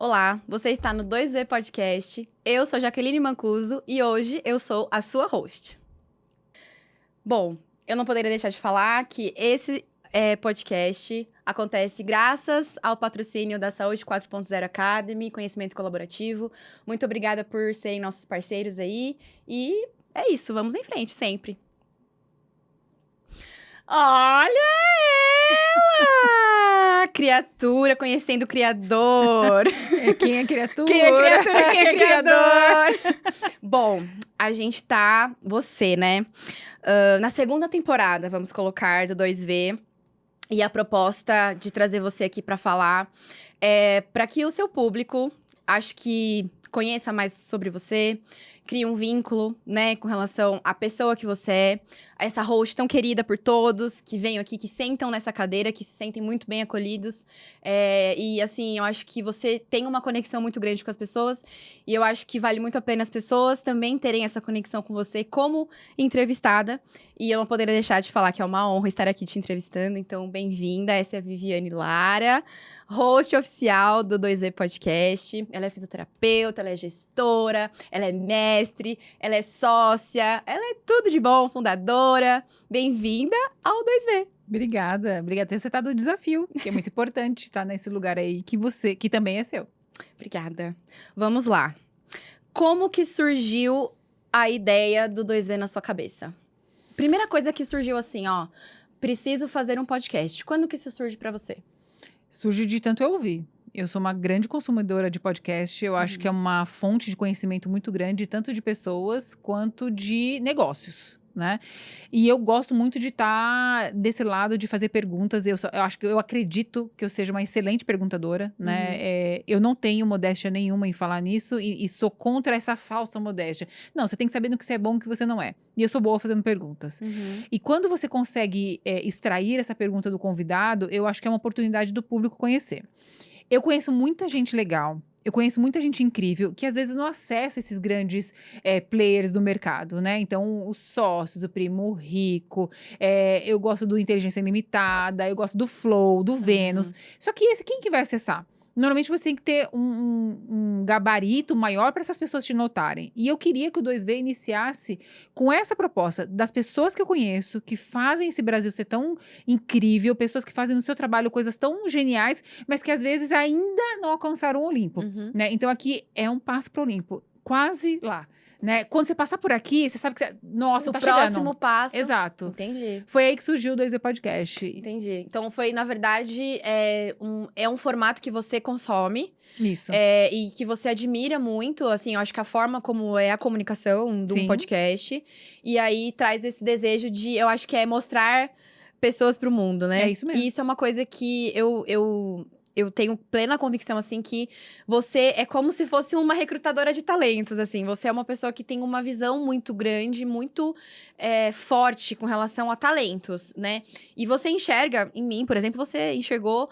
Olá, você está no 2V Podcast. Eu sou Jaqueline Mancuso e hoje eu sou a sua host. Bom, eu não poderia deixar de falar que esse podcast acontece graças ao patrocínio da Saúde 4.0 Academy, conhecimento colaborativo. Muito obrigada por serem nossos parceiros aí. E é isso, vamos em frente sempre. Olha ela! Criatura conhecendo o Criador. Quem é criatura? Quem é criatura, quem é criador? Bom, a gente tá, você, né? Na segunda temporada, vamos colocar, do 2V. E a proposta de trazer você aqui pra falar é para que o seu público, acho que conheça mais sobre você, crie um vínculo, né, com relação à pessoa que você é, a essa host tão querida por todos, que venham aqui, que sentam nessa cadeira, que se sentem muito bem acolhidos. E, assim, eu acho que você tem uma conexão muito grande com as pessoas, e eu acho que vale muito a pena as pessoas também terem essa conexão com você como entrevistada. E eu não poderia deixar de falar que é uma honra estar aqui te entrevistando, então bem-vinda. Essa é a Viviane Lara, host oficial do 2V Podcast. Ela é fisioterapeuta, ela é gestora, ela é mestre, ela é sócia, ela é tudo de bom, fundadora. Bem-vinda ao 2V. Obrigada por ter aceitado o desafio, que é muito importante estar nesse lugar aí que também é seu. Obrigada. Vamos lá. Como que surgiu a ideia do 2V na sua cabeça? Primeira coisa que surgiu assim, ó, preciso fazer um podcast. Quando que isso surge pra você? Surge de tanto eu ouvir. Eu sou uma grande consumidora de podcast, eu acho que é uma fonte de conhecimento muito grande, tanto de pessoas quanto de negócios, né? E eu gosto muito de estar desse lado, de fazer perguntas. Eu acho que eu acredito que eu seja uma excelente perguntadora, né? Eu não tenho modéstia nenhuma em falar nisso e sou contra essa falsa modéstia. Não, você tem que saber no que você é bom e no que você não é. E eu sou boa fazendo perguntas. E quando você consegue extrair essa pergunta do convidado, eu acho que é uma oportunidade do público conhecer. Eu conheço muita gente legal, eu conheço muita gente incrível que às vezes não acessa esses grandes players do mercado, né? Então, os sócios, o Primo Rico, eu gosto do Inteligência Ilimitada, eu gosto do Flow, do Vênus. Só que quem que vai acessar? Normalmente você tem que ter um gabarito maior para essas pessoas te notarem. E eu queria que o 2V iniciasse com essa proposta das pessoas que eu conheço, que fazem esse Brasil ser tão incrível, pessoas que fazem no seu trabalho coisas tão geniais, mas que às vezes ainda não alcançaram o Olimpo, né? Então aqui é um passo para o Olimpo, quase lá, né? Quando você passar por aqui, você sabe que nossa, tá chegando. O próximo passo. Exato. Entendi. Foi aí que surgiu o 2V Podcast. Entendi. Então, foi, na verdade, um formato que você consome. Isso. E que você admira muito, assim, eu acho que a forma como é a comunicação de um podcast. E aí, traz esse desejo de, eu acho que é mostrar pessoas pro mundo, né? É isso mesmo. E isso é uma coisa que eu tenho plena convicção, assim, que você é como se fosse uma recrutadora de talentos, assim. Você é uma pessoa que tem uma visão muito grande, muito forte com relação a talentos, né? E você enxerga, em mim, por exemplo, você enxergou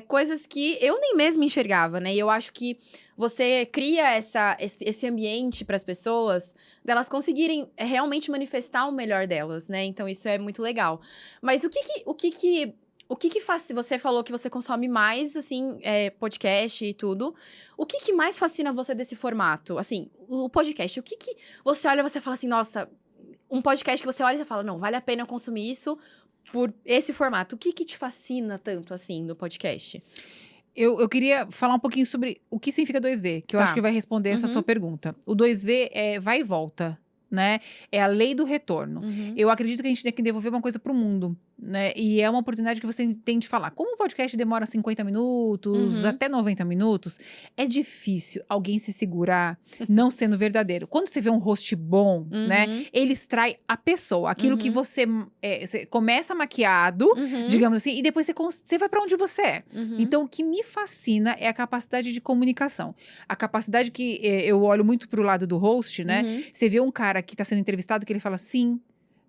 coisas que eu nem mesmo enxergava, né? E eu acho que você cria esse ambiente para as pessoas, delas conseguirem realmente manifestar o melhor delas, né? Então, isso é muito legal. Mas o que faz, se você falou que você consome mais, assim, podcast e tudo, o que mais fascina você desse formato? Assim, o podcast, o que você olha e você fala assim, nossa, um podcast que você olha e você fala, não, vale a pena eu consumir isso por esse formato. O que te fascina tanto, assim, no podcast? Eu queria falar um pouquinho sobre o que significa 2V, que eu acho que vai responder essa sua pergunta. O 2V é vai e volta, né? É a lei do retorno. Eu acredito que a gente tem que devolver uma coisa pro mundo, né? E é uma oportunidade que você tem de falar. Como o podcast demora 50 minutos, até 90 minutos, é difícil alguém se segurar não sendo verdadeiro. Quando você vê um host bom, né? Ele extrai a pessoa. Aquilo que você começa maquiado, digamos assim, e depois você vai pra onde você é. Então, o que me fascina é a capacidade de comunicação. A capacidade que eu olho muito pro lado do host, né? Você vê um cara que tá sendo entrevistado que ele fala sim,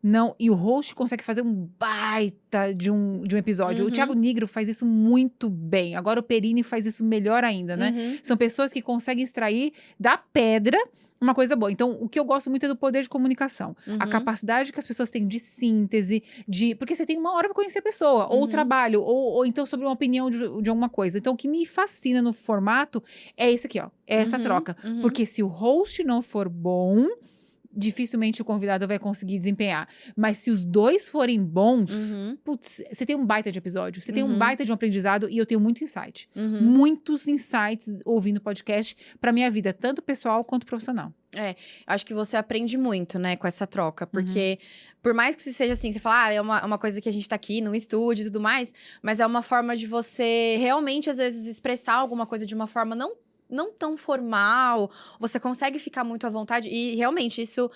Não, e o host consegue fazer um baita de um episódio. O Uhum. Thiago Nigro faz isso muito bem. Agora o Perini faz isso melhor ainda, né? Uhum. São pessoas que conseguem extrair da pedra uma coisa boa. Então, o que eu gosto muito é do poder de comunicação. A Uhum. capacidade que as pessoas têm de síntese, porque você tem uma hora para conhecer a pessoa, ou o Uhum. trabalho, ou então sobre uma opinião de alguma coisa. Então, o que me fascina no formato é esse aqui, ó. É essa Uhum. troca. Uhum. Porque se o host não for bom, dificilmente o convidado vai conseguir desempenhar. Mas se os dois forem bons, Uhum. putz, você tem um baita de episódio, você tem um Uhum. baita de um aprendizado e eu tenho muito insight. Uhum. Muitos insights ouvindo podcast pra minha vida, tanto pessoal quanto profissional. Acho que você aprende muito, né, com essa troca. Porque, por mais que seja assim, você fala, é uma coisa que a gente tá aqui num estúdio e tudo mais, mas é uma forma de você realmente, às vezes, expressar alguma coisa de uma forma não tão formal, você consegue ficar muito à vontade. E, realmente, isso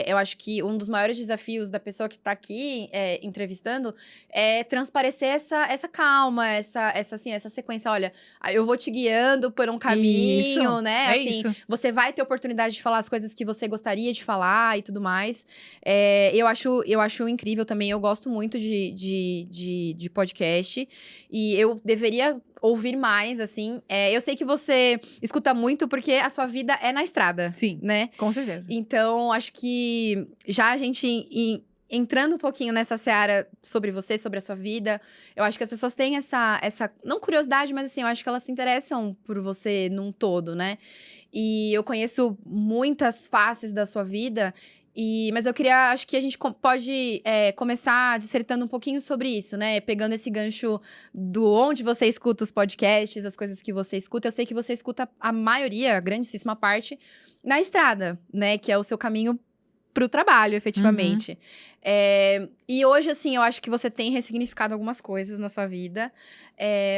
eu acho que um dos maiores desafios da pessoa que tá aqui entrevistando é transparecer essa calma, essa sequência. Olha, eu vou te guiando por um caminho, Isso, né? é assim, isso. você vai ter oportunidade de falar as coisas que você gostaria de falar e tudo mais. Eu acho incrível também. Eu gosto muito de podcast. E eu deveria ouvir mais, assim. Eu sei que você escuta muito porque a sua vida é na estrada. Sim, né? com certeza. Então, acho que já a gente entrando um pouquinho nessa seara sobre você, sobre a sua vida, eu acho que as pessoas têm essa não curiosidade, mas assim, eu acho que elas se interessam por você num todo, né? E eu conheço muitas faces da sua vida. Mas eu acho que a gente pode começar dissertando um pouquinho sobre isso, né? Pegando esse gancho do onde você escuta os podcasts, as coisas que você escuta. Eu sei que você escuta a maioria, a grandíssima parte, na estrada, né? Que é o seu caminho pro trabalho, efetivamente. E hoje, assim, eu acho que você tem ressignificado algumas coisas na sua vida.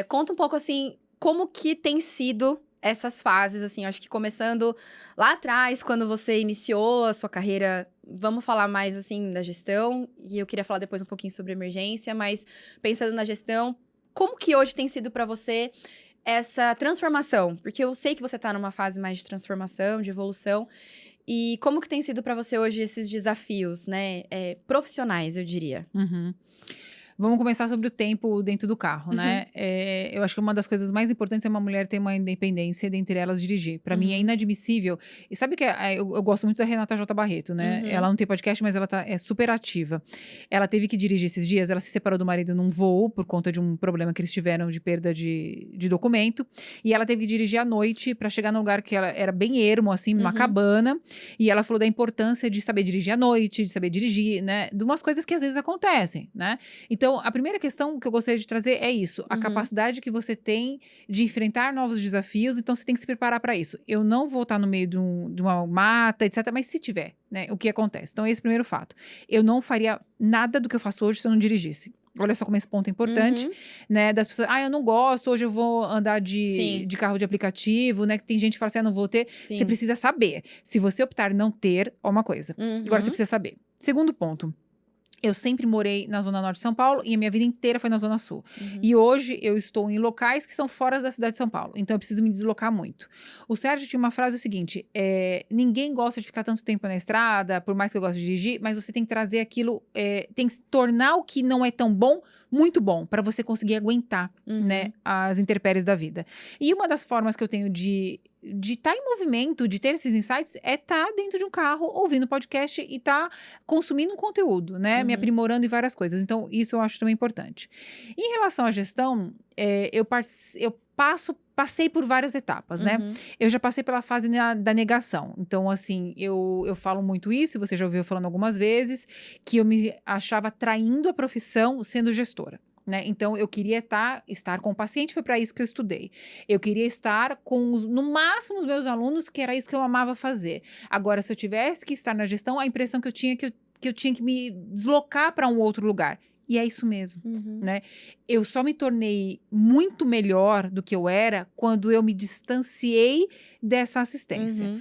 Conta um pouco, assim, como que tem sido essas fases, assim, eu acho que começando lá atrás, quando você iniciou a sua carreira, vamos falar mais, assim, da gestão, e eu queria falar depois um pouquinho sobre emergência, mas pensando na gestão, como que hoje tem sido para você essa transformação? Porque eu sei que você tá numa fase mais de transformação, de evolução, e como que tem sido para você hoje esses desafios, né, profissionais, eu diria? Vamos começar sobre o tempo dentro do carro, né? Eu acho que uma das coisas mais importantes é uma mulher ter uma independência, dentre elas dirigir. Pra mim é inadmissível. E sabe que eu gosto muito da Renata J. Barreto, né? Ela não tem podcast, mas ela é super ativa. Ela teve que dirigir esses dias, ela se separou do marido num voo, por conta de um problema que eles tiveram de perda de documento. E ela teve que dirigir à noite pra chegar num lugar que ela era bem ermo, assim, numa cabana. E ela falou da importância de saber dirigir à noite, de saber dirigir, né? De umas coisas que às vezes acontecem, né? Então, a primeira questão que eu gostaria de trazer é isso. A capacidade que você tem de enfrentar novos desafios. Então, você tem que se preparar para isso. Eu não vou estar no meio de uma mata, etc. Mas se tiver, né? O que acontece? Então, esse é o primeiro fato. Eu não faria nada do que eu faço hoje se eu não dirigisse. Olha só como esse ponto é importante, né? Das pessoas, eu não gosto, hoje eu vou andar de carro de aplicativo, né? Que tem gente que fala assim, não vou ter. Sim. Você precisa saber. Se você optar não ter, é uma coisa. Agora, você precisa saber. Segundo ponto. Eu sempre morei na Zona Norte de São Paulo e a minha vida inteira foi na Zona Sul. E hoje eu estou em locais que são fora da cidade de São Paulo. Então eu preciso me deslocar muito. O Sérgio tinha uma frase o seguinte: ninguém gosta de ficar tanto tempo na estrada, por mais que eu goste de dirigir, mas você tem que trazer aquilo, tem que tornar o que não é tão bom, muito bom, para você conseguir aguentar, né, as intempéries da vida. E uma das formas que eu tenho de estar em movimento, de ter esses insights, é estar dentro de um carro, ouvindo podcast e estar consumindo um conteúdo, né? Me aprimorando em várias coisas. Então, isso eu acho também importante. Em relação à gestão, eu passei por várias etapas, né? Eu já passei pela fase da negação. Então, assim, eu falo muito isso, você já ouviu eu falando algumas vezes, que eu me achava traindo a profissão sendo gestora. Né? Então, eu queria estar com o paciente, foi para isso que eu estudei. Eu queria estar no máximo, os meus alunos, que era isso que eu amava fazer. Agora, se eu tivesse que estar na gestão, a impressão que eu tinha que eu tinha que me deslocar para um outro lugar. E é isso mesmo, né? Eu só me tornei muito melhor do que eu era quando eu me distanciei dessa assistência.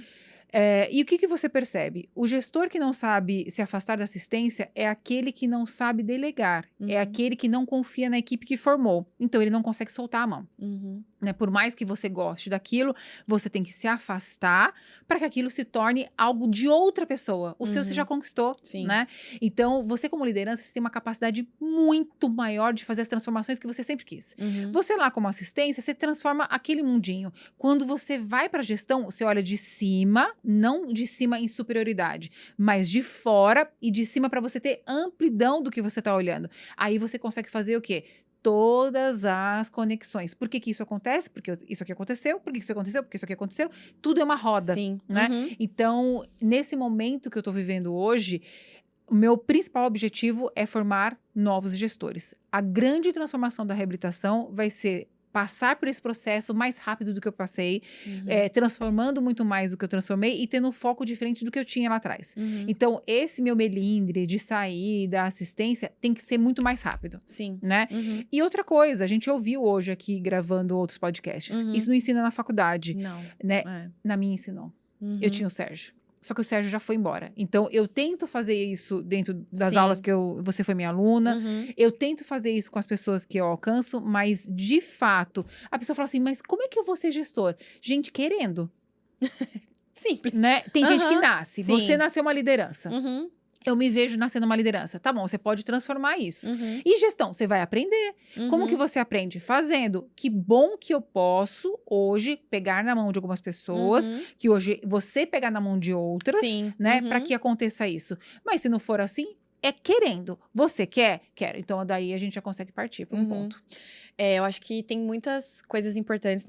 E o que você percebe? O gestor que não sabe se afastar da assistência é aquele que não sabe delegar. É aquele que não confia na equipe que formou. Então, ele não consegue soltar a mão. Né? Por mais que você goste daquilo, você tem que se afastar para que aquilo se torne algo de outra pessoa. O seu você já conquistou, Sim. né? Então, você como liderança, você tem uma capacidade muito maior de fazer as transformações que você sempre quis. Você lá como assistência, você transforma aquele mundinho. Quando você vai para a gestão, você olha de cima, não de cima em superioridade, mas de fora e de cima para você ter amplidão do que você está olhando. Aí você consegue fazer o quê? Todas as conexões. Por que isso acontece? Porque isso aqui aconteceu. Por que isso aconteceu? Porque isso aqui aconteceu. Tudo é uma roda, Sim. né? Então, nesse momento que eu tô vivendo hoje, o meu principal objetivo é formar novos gestores. A grande transformação da reabilitação vai ser passar por esse processo mais rápido do que eu passei, transformando muito mais do que eu transformei e tendo um foco diferente do que eu tinha lá atrás. Então, esse meu melindre de sair da assistência tem que ser muito mais rápido. Sim. Né? E outra coisa, a gente ouviu hoje aqui gravando outros podcasts. Isso não ensina na faculdade. Não. Né? Na minha ensinou. Eu tinha o Sérgio. Só que o Sérgio já foi embora. Então, eu tento fazer isso dentro das aulas que você foi minha aluna. Eu tento fazer isso com as pessoas que eu alcanço, mas, de fato, a pessoa fala assim, mas como é que eu vou ser gestor? Gente, querendo. Simples. Né? Tem gente que nasce. Sim. Você nasceu uma liderança. Eu me vejo nascendo uma liderança. Tá bom, você pode transformar isso. E gestão, você vai aprender. Como que você aprende? Fazendo. Que bom que eu posso, hoje, pegar na mão de algumas pessoas, que hoje você pegar na mão de outras, né? Para que aconteça isso. Mas se não for assim, é querendo. Você quer? Quero. Então, daí a gente já consegue partir para um ponto. Eu acho que tem muitas coisas importantes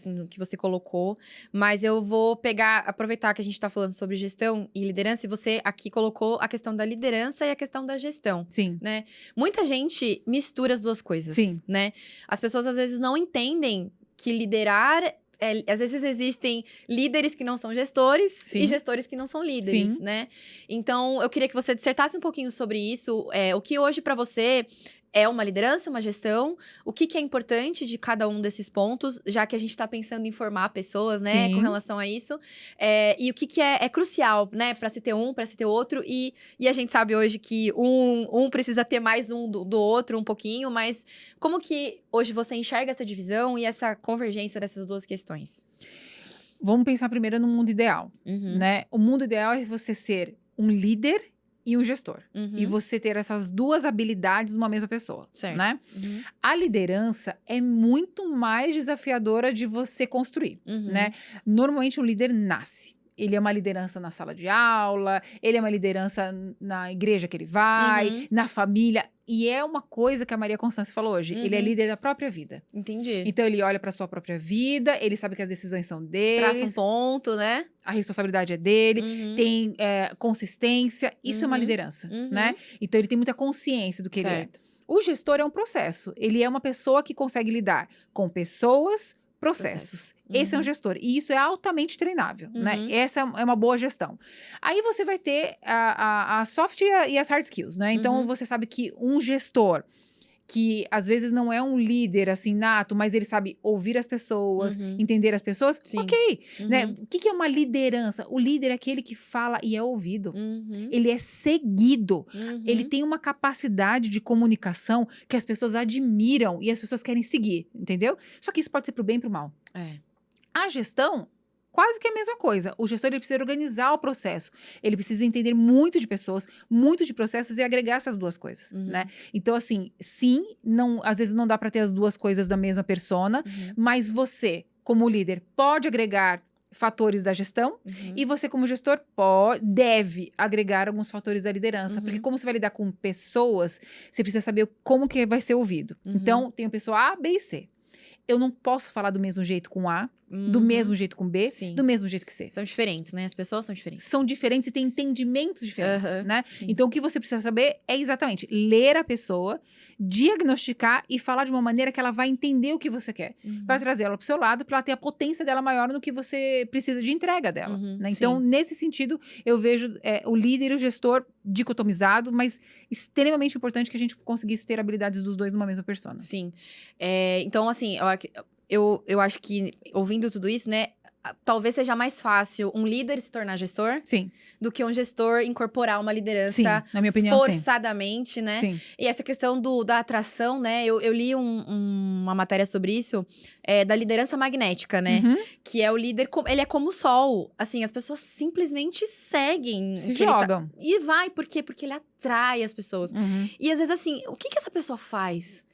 no que você colocou, mas eu vou aproveitar que a gente tá falando sobre gestão e liderança, e você aqui colocou a questão da liderança e a questão da gestão. Sim. Né? Muita gente mistura as duas coisas. Sim. Né? As pessoas às vezes não entendem que liderar às vezes existem líderes que não são gestores e gestores que não são líderes, né? Então, eu queria que você dissertasse um pouquinho sobre isso. O que hoje para você é uma liderança, uma gestão? O que é importante de cada um desses pontos, já que a gente está pensando em formar pessoas, né, com relação a isso? E o que é crucial, né, para se ter um, para se ter outro. E a gente sabe hoje que um precisa ter mais um do outro um pouquinho, mas como que hoje você enxerga essa divisão e essa convergência dessas duas questões? Vamos pensar primeiro no mundo ideal, né? O mundo ideal é você ser um líder e um gestor. E você ter essas duas habilidades numa mesma pessoa, né? A liderança é muito mais desafiadora de você construir, né? Normalmente um líder nasce. Ele é uma liderança na sala de aula, ele é uma liderança na igreja que ele vai, na família. E é uma coisa que a Maria Constância falou hoje. Ele é líder da própria vida. Entendi. Então, ele olha para sua própria vida, ele sabe que as decisões são dele. Traça um ponto, né? A responsabilidade é dele, tem consistência. Isso é uma liderança, né? Então, ele tem muita consciência do que ele é. O gestor é um processo. Ele é uma pessoa que consegue lidar com pessoas, processos. Esse é um gestor. E isso é altamente treinável, né? Essa é uma boa gestão. Aí você vai ter a soft e as hard skills, né? Então, você sabe que um gestor que às vezes não é um líder assim nato, mas ele sabe ouvir as pessoas, entender as pessoas, ok, né? O que é uma liderança? O líder é aquele que fala e é ouvido. Ele é seguido. Ele tem uma capacidade de comunicação que as pessoas admiram e as pessoas querem seguir, entendeu? Só que isso pode ser pro bem e pro mal. A gestão, quase que a mesma coisa. O gestor ele precisa organizar o processo. Ele precisa entender muito de pessoas, muito de processos e agregar essas duas coisas, né? Então, assim, sim, às vezes não dá para ter as duas coisas da mesma persona, mas você, como líder, pode agregar fatores da gestão e você, como gestor, deve agregar alguns fatores da liderança. Porque como você vai lidar com pessoas, você precisa saber como que vai ser ouvido. Então, tem a pessoa A, B e C. Eu não posso falar do mesmo jeito com A, do mesmo jeito com B, do mesmo jeito que C. São diferentes, né? As pessoas são diferentes. São diferentes e têm entendimentos diferentes, né? Então, o que você precisa saber é exatamente ler a pessoa, diagnosticar e falar de uma maneira que ela vai entender o que você quer. Para trazer ela pro seu lado, para ela ter a potência dela maior no que você precisa de entrega dela. Né? Então, nesse sentido, eu vejo o líder e o gestor dicotomizado, mas extremamente importante que a gente conseguisse ter habilidades dos dois numa mesma persona. Sim. Então, assim, eu acho que, ouvindo tudo isso, né? talvez seja mais fácil um líder se tornar gestor Sim, do que um gestor incorporar uma liderança sim, na minha opinião, sim. forçadamente, né? Sim. E essa questão da atração, né? Eu li uma matéria sobre isso, da liderança magnética, né? Uhum. Que é o líder, ele é como o sol. Assim, as pessoas simplesmente seguem. Se que ele tá- jogam. E vai, por quê? Porque ele atrai as pessoas. Uhum. E às vezes, assim, o que essa pessoa faz?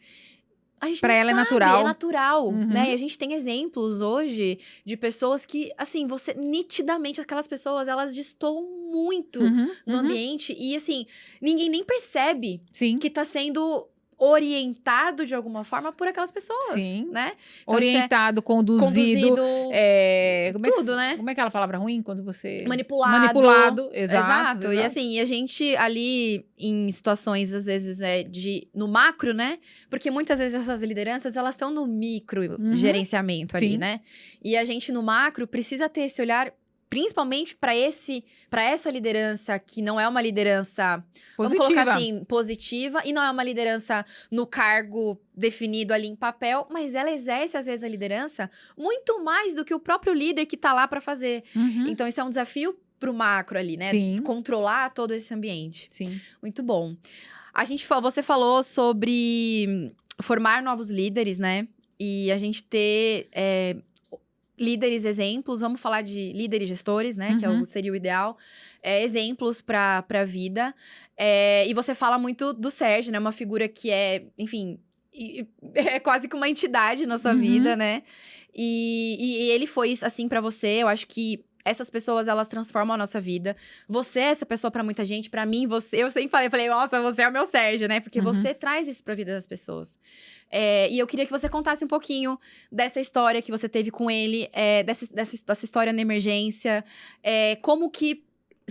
A gente Pra não ela é sabe, natural. é natural, Uhum. né? E a gente tem exemplos hoje de pessoas que, assim, você nitidamente, aquelas pessoas, elas destoam muito Uhum. no Uhum. ambiente e, assim, ninguém nem percebe Sim. que tá sendo orientado de alguma forma por aquelas pessoas, Sim. né? Então, isso Orientado, conduzido. conduzido, Como é que- tudo, né? Como é aquela palavra ruim quando você. Manipulado. Manipulado, exato. E assim, a gente ali em situações, às vezes, no macro, né? Porque muitas vezes essas lideranças, elas estão no micro gerenciamento ali, Sim. né? E a gente no macro precisa ter esse olhar, principalmente para essa liderança que não é uma liderança, vamos Positiva. colocar assim, positiva, e não é uma liderança no cargo definido ali em papel, mas ela exerce às vezes a liderança muito mais do que o próprio líder que tá lá para fazer. Uhum. Então isso é um desafio pro macro ali, né? Sim. Controlar todo esse ambiente. Sim. Muito bom. Você falou sobre formar novos líderes, né? E a gente ter líderes exemplos, vamos falar de líderes gestores, né? Que seria o ideal. Exemplos para a vida. E você fala muito do Sérgio, né? Uma figura que enfim, é quase que uma entidade na sua vida, né? E ele foi assim para você. Eu acho que essas pessoas, elas transformam a nossa vida. Você é essa pessoa pra muita gente. Pra mim, eu sempre falei, nossa, você é o meu Sérgio, né? Porque você traz isso pra vida das pessoas. E eu queria que você contasse um pouquinho dessa história que você teve com ele, dessa história na emergência. Como que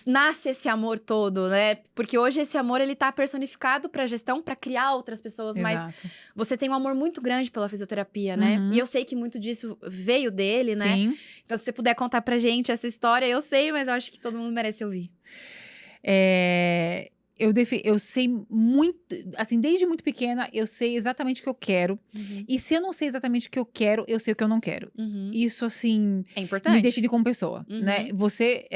nasce esse amor todo, né? Porque hoje esse amor, ele tá personificado pra gestão, pra criar outras pessoas, mas você tem um amor muito grande pela fisioterapia, né? E eu sei que muito disso veio dele, né? Sim. Então, se você puder contar pra gente essa história, eu sei, mas eu acho que todo mundo merece ouvir. Eu sei muito, assim, desde muito pequena, eu sei exatamente o que eu quero. E se eu não sei exatamente o que eu quero, eu sei o que eu não quero. Isso, assim, é importante. me define como pessoa, né? Você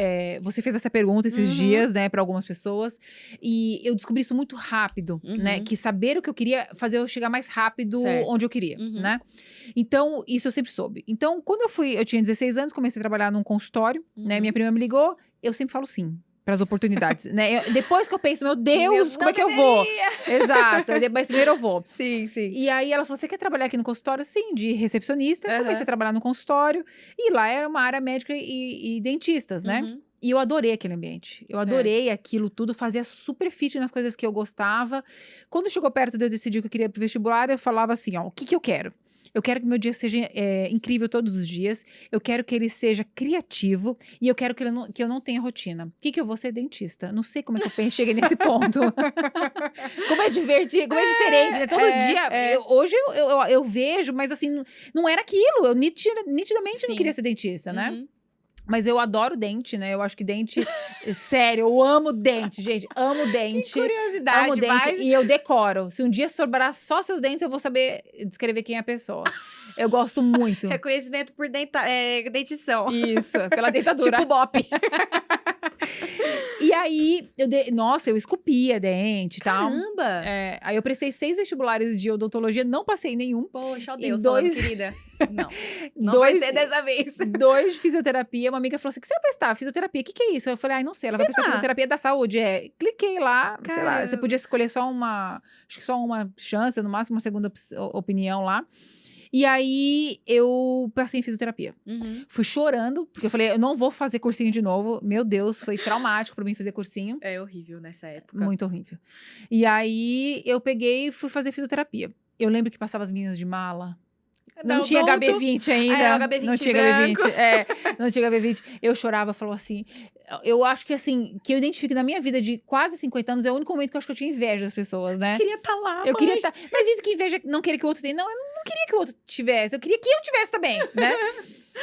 fez essa pergunta esses dias, né, para algumas pessoas. E eu descobri isso muito rápido, né? Que saber o que eu queria fazer eu chegar mais rápido onde eu queria, né? Então, isso eu sempre soube. Então, quando eu tinha 16 anos, comecei a trabalhar num consultório, né? Minha prima me ligou, eu sempre falo sim para as oportunidades, né? Depois que eu penso, meu Deus, como é que eu vou? Exato, mas primeiro eu vou. Sim. E aí ela falou, você quer trabalhar aqui no consultório? Sim, de recepcionista. Comecei a trabalhar no consultório. E lá era uma área médica e dentistas, né? E eu adorei aquele ambiente. Eu adorei aquilo tudo, fazia super fit nas coisas que eu gostava. Quando chegou perto de eu decidir que eu queria ir pro vestibular, eu falava assim, ó, o que eu quero? Eu quero que meu dia seja incrível todos os dias. Eu quero que ele seja criativo. E eu quero que eu não tenha rotina. O que eu vou ser? Dentista. Não sei como é que eu cheguei nesse ponto. Como é divertido, como é diferente, né? Todo dia. Hoje eu vejo, mas assim, não era aquilo. Eu nitidamente não queria ser dentista, né? Mas eu adoro dente, né? Eu acho que dente... Sério, eu amo dente, gente. Amo dente. Que curiosidade, amo dente. E eu decoro. Se um dia sobrar só seus dentes, eu vou saber descrever quem é a pessoa. Eu gosto muito. Reconhecimento por dentição. Isso, pela dentadura. Tipo Bop. E aí, eu esculpia dente e tal. Caramba! Aí eu prestei 6 vestibulares de odontologia, não passei em nenhum. Poxa, ó Deus, 2... falando, querida. Não vai ser dessa vez. 2 de fisioterapia. Uma amiga falou assim, o que você vai prestar? Fisioterapia, o que é isso? Eu falei, não sei, ela vai prestar fisioterapia da saúde. Cliquei lá, sei lá, você podia escolher só uma chance, no máximo uma segunda opinião lá. E aí, eu passei em fisioterapia. Fui chorando, porque eu falei, eu não vou fazer cursinho de novo. Meu Deus, foi traumático pra mim fazer cursinho. É horrível nessa época. Muito horrível. E aí, eu peguei e fui fazer fisioterapia. Eu lembro que passava as meninas de mala. Não tinha HB20 ainda. HB20 não tinha branco. HB20. Não tinha HB20. Eu chorava, falou assim. Eu acho que assim, que eu identifico na minha vida de quase 50 anos, é o único momento que eu acho que eu tinha inveja das pessoas, né? Eu queria estar lá, Eu queria estar. Mas dizem que inveja não querer que o outro tenha. Não, eu não queria que o outro tivesse. Eu queria que eu tivesse também, né?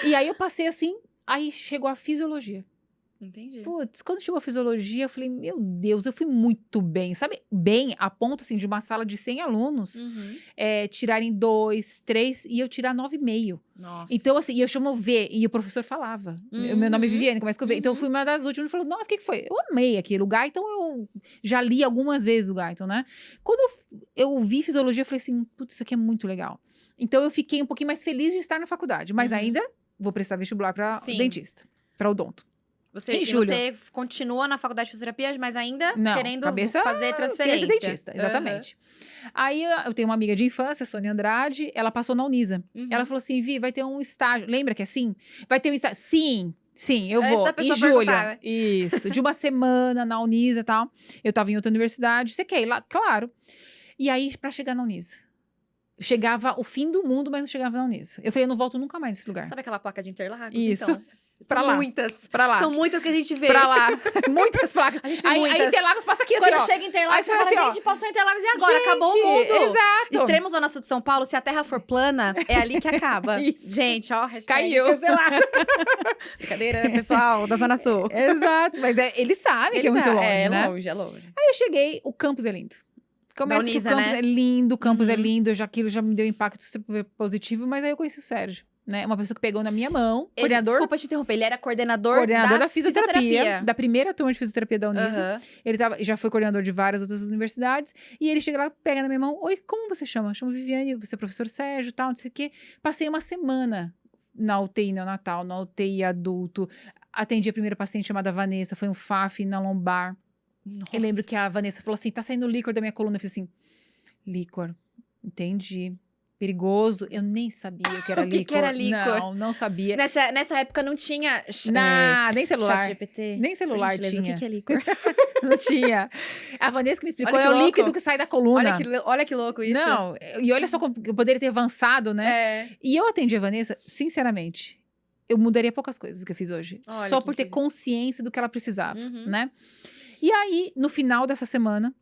E aí eu passei assim, aí chegou a fisiologia. Entendi. Putz, quando chegou a fisiologia, eu falei, meu Deus, eu fui muito bem. Sabe, bem a ponto, assim, de uma sala de 100 alunos, tirarem 2, 3 e eu tirar 9,5. Nossa. Então, assim, e eu chamo V, e o professor falava. Meu nome é Viviane, começa com V. Então, eu fui uma das últimas e falou, nossa, o que foi? Eu amei aquilo. O Guyton, eu já li algumas vezes o Guyton, né? Quando eu vi fisiologia, eu falei assim, putz, isso aqui é muito legal. Então, eu fiquei um pouquinho mais feliz de estar na faculdade. Mas ainda vou prestar vestibular para dentista, para odonto. Você continua na faculdade de fisioterapia, mas ainda querendo fazer transferência. Dentista, exatamente. Aí eu tenho uma amiga de infância, Sônia Andrade, ela passou na Unisa. Ela falou assim, Vi, vai ter um estágio. Lembra que é assim? Vai ter um estágio. Sim, eu vou. Em julho. Né? Isso, de uma semana na Unisa e tal. Eu tava em outra universidade. Você quer ir lá? Claro. E aí, pra chegar na Unisa. Chegava o fim do mundo, mas não chegava na Unisa. Eu falei, eu não volto nunca mais nesse lugar. Sabe aquela placa de Interlagos? Isso. Então? Pra lá. Muitas. Pra lá. São muitas que a gente vê. Pra lá. Muitas placas. A gente vê muitas. Aí Interlagos passa aqui assim, Quando chega em Interlagos, você fala, assim, gente, passou Interlagos e agora? Gente, acabou o mundo. Exato. Extremo Zona Sul de São Paulo, se a terra for plana, é ali que acaba. Gente, ó, caiu. Cancelado. Brincadeira, pessoal da Zona Sul. Exato, mas eles sabem que é muito longe, né? É longe. Aí eu cheguei, o campus é lindo. Começa que o campus é lindo, o campus é lindo, aquilo já me deu um impacto super positivo, mas aí eu conheci o Sérgio. Né? Uma pessoa que pegou na minha mão, coordenador... Desculpa te interromper, ele era coordenador da fisioterapia. Da primeira turma de fisioterapia da Unisa. Ele já foi coordenador de várias outras universidades. E ele chega lá, pega na minha mão, oi, como você chama? Eu chamo Viviane, você é professor Sérgio, tal, não sei o quê. Passei uma semana na UTI neonatal, na UTI adulto. Atendi a primeira paciente chamada Vanessa, foi um FAF na lombar. Nossa. Eu lembro que a Vanessa falou assim, tá saindo líquor da minha coluna. Eu falei assim, líquor, entendi. Perigoso, eu nem sabia o que era líquor. O que era líquor? Não sabia. Nessa época não tinha... nem celular. ChatGPT. Nem celular tinha. O que é líquor? Não tinha. A Vanessa que me explicou, é o líquido que sai da coluna. Olha que louco isso. Não, e olha só como eu poderia ter avançado, né? E eu atendi a Vanessa, sinceramente, eu mudaria poucas coisas que eu fiz hoje. Só por ter consciência do que ela precisava, né? E aí, no final dessa semana,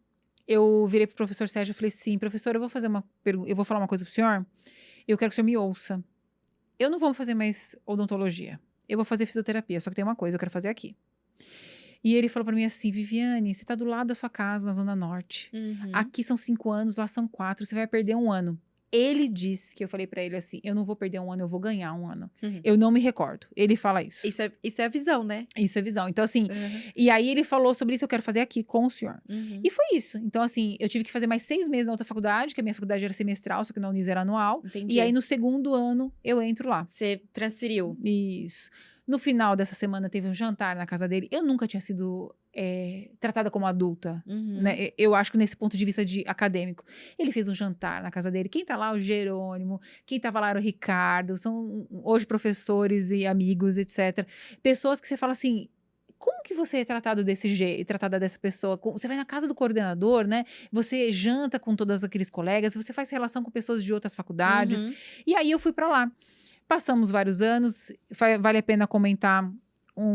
eu virei pro professor Sérgio e falei assim, professor, eu vou fazer uma pergunta, eu vou falar uma coisa pro senhor, eu quero que o senhor me ouça. Eu não vou fazer mais odontologia, eu vou fazer fisioterapia, só que tem uma coisa, eu quero fazer aqui. E ele falou pra mim assim, Viviane, você tá do lado da sua casa, na Zona Norte. Aqui são 5 anos, lá são 4, você vai perder 1 ano. Ele disse que eu falei pra ele assim, eu não vou perder 1 ano, eu vou ganhar 1 ano. Eu não me recordo. Ele fala isso. Isso é a visão, né? Isso é visão. Então, assim, e aí ele falou sobre isso, eu quero fazer aqui com o senhor. E foi isso. Então, assim, eu tive que fazer mais 6 meses na outra faculdade, que a minha faculdade era semestral, só que na Unisa era anual. Entendi. E aí, no 2º ano, eu entro lá. Você transferiu. Isso. No final dessa semana, teve um jantar na casa dele. Eu nunca tinha sido tratada como adulta, né? Eu acho que nesse ponto de vista acadêmico. Ele fez um jantar na casa dele. Quem tá lá? O Jerônimo. Quem tava lá era o Ricardo. São hoje professores e amigos, etc. Pessoas que você fala assim... Como que você é tratado desse jeito, tratada dessa pessoa? Você vai na casa do coordenador, né? Você janta com todos aqueles colegas, você faz relação com pessoas de outras faculdades. E aí eu fui pra lá. Passamos vários anos, vale a pena comentar,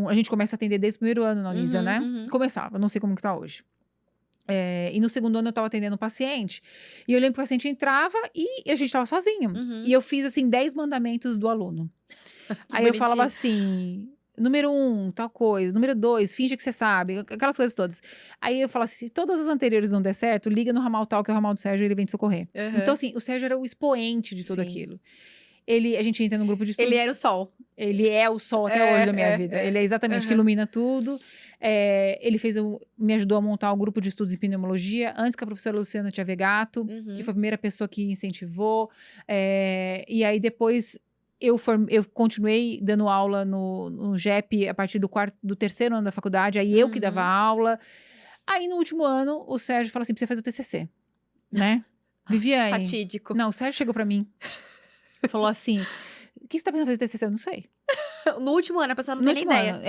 a gente começa a atender desde o 1º ano na Unisa, né? Começava, não sei como que tá hoje. E no 2º ano eu tava atendendo um paciente, e eu lembro que o paciente entrava e a gente tava sozinho. E eu fiz, assim, 10 mandamentos do aluno. Aí eu falava assim... Número 1, tal coisa. Número 2, finge que você sabe. Aquelas coisas todas. Aí eu falo assim, se todas as anteriores não der certo, liga no ramal tal, que é o ramal do Sérgio, ele vem te socorrer. Então, assim, o Sérgio era o expoente de tudo aquilo. A gente entra num grupo de estudos. Ele era o sol. Ele é o sol até hoje da minha vida. Ele é exatamente que ilumina tudo. Ele me ajudou a montar o grupo de estudos em pneumologia, antes que a professora Luciana Tiavegato, que foi a primeira pessoa que incentivou. E aí depois eu continuei dando aula no GEP a partir do 3º ano da faculdade, aí eu que dava aula. Aí no último ano, o Sérgio falou assim, precisa fazer o TCC, né? Viviane. Fatídico. Não, o Sérgio chegou pra mim. Falou assim, o que você tá pensando em fazer TCC? Eu não sei. No último ano, a pessoa não tem nem ideia.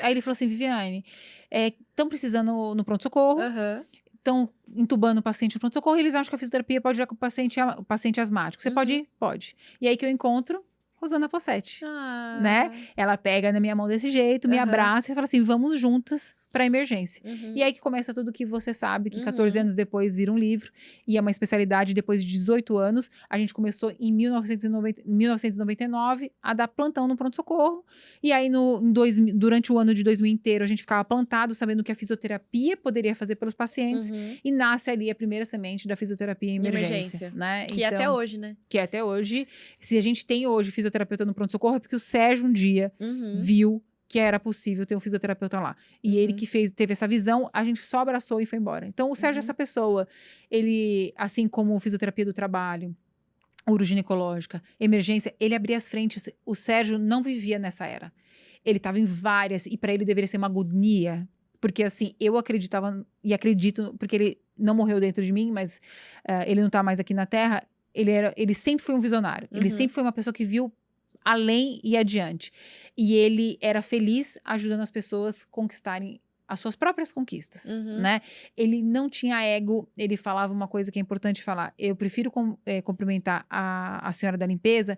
Aí ele falou assim, Viviane, estão precisando no pronto-socorro, estão entubando o paciente no pronto-socorro e eles acham que a fisioterapia pode ir com o paciente asmático. Você pode ir? Pode. E aí que eu encontro Rosana Possetti, né? Ela pega na minha mão desse jeito, me abraça e fala assim, vamos juntas para emergência. E aí que começa tudo que você sabe, que 14 anos depois vira um livro, e é uma especialidade depois de 18 anos. A gente começou em 1999 a dar plantão no pronto-socorro, e aí durante o ano de 2000 inteiro a gente ficava plantado, sabendo que a fisioterapia poderia fazer pelos pacientes, e nasce ali a primeira semente da fisioterapia em emergência. Né? Que então, é até hoje, né? Que é até hoje. Se a gente tem hoje fisioterapeuta no pronto-socorro, é porque o Sérgio um dia viu que era possível ter um fisioterapeuta lá. E ele que teve essa visão, a gente só abraçou e foi embora. Então, o Sérgio é essa pessoa. Ele, assim como fisioterapia do trabalho, uroginecológica, emergência, ele abria as frentes. O Sérgio não vivia nessa era. Ele estava em várias, e para ele deveria ser uma agonia. Porque, assim, eu acreditava, e acredito, porque ele não morreu dentro de mim, mas ele não está mais aqui na Terra. Ele sempre foi um visionário. Ele sempre foi uma pessoa que viu além e adiante. E ele era feliz ajudando as pessoas conquistarem as suas próprias conquistas, né? Ele não tinha ego, ele falava uma coisa que é importante falar. Eu prefiro cumprimentar a senhora da limpeza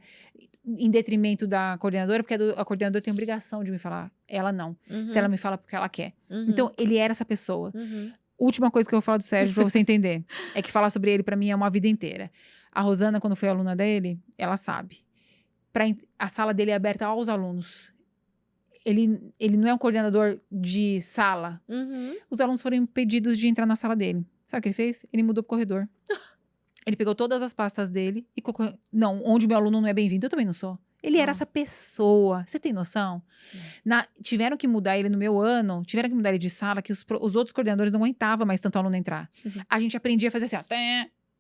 em detrimento da coordenadora, porque a coordenadora tem obrigação de me falar. Ela não. Se ela me fala porque ela quer. Então, ele era essa pessoa. Última coisa que eu vou falar do Sérgio, pra você entender, é que falar sobre ele, pra mim, é uma vida inteira. A Rosana, quando foi aluna dele, ela sabe. A sala dele é aberta aos alunos. Ele não é um coordenador de sala. Os alunos foram impedidos de entrar na sala dele. Sabe o que ele fez? Ele mudou pro corredor. Ele pegou todas as pastas dele e colocou... Não, onde o meu aluno não é bem-vindo, eu também não sou. Ele era essa pessoa. Você tem noção? Tiveram que mudar ele no meu ano, tiveram que mudar ele de sala, que os outros coordenadores não aguentavam mais tanto aluno entrar. A gente aprendia a fazer assim, ó,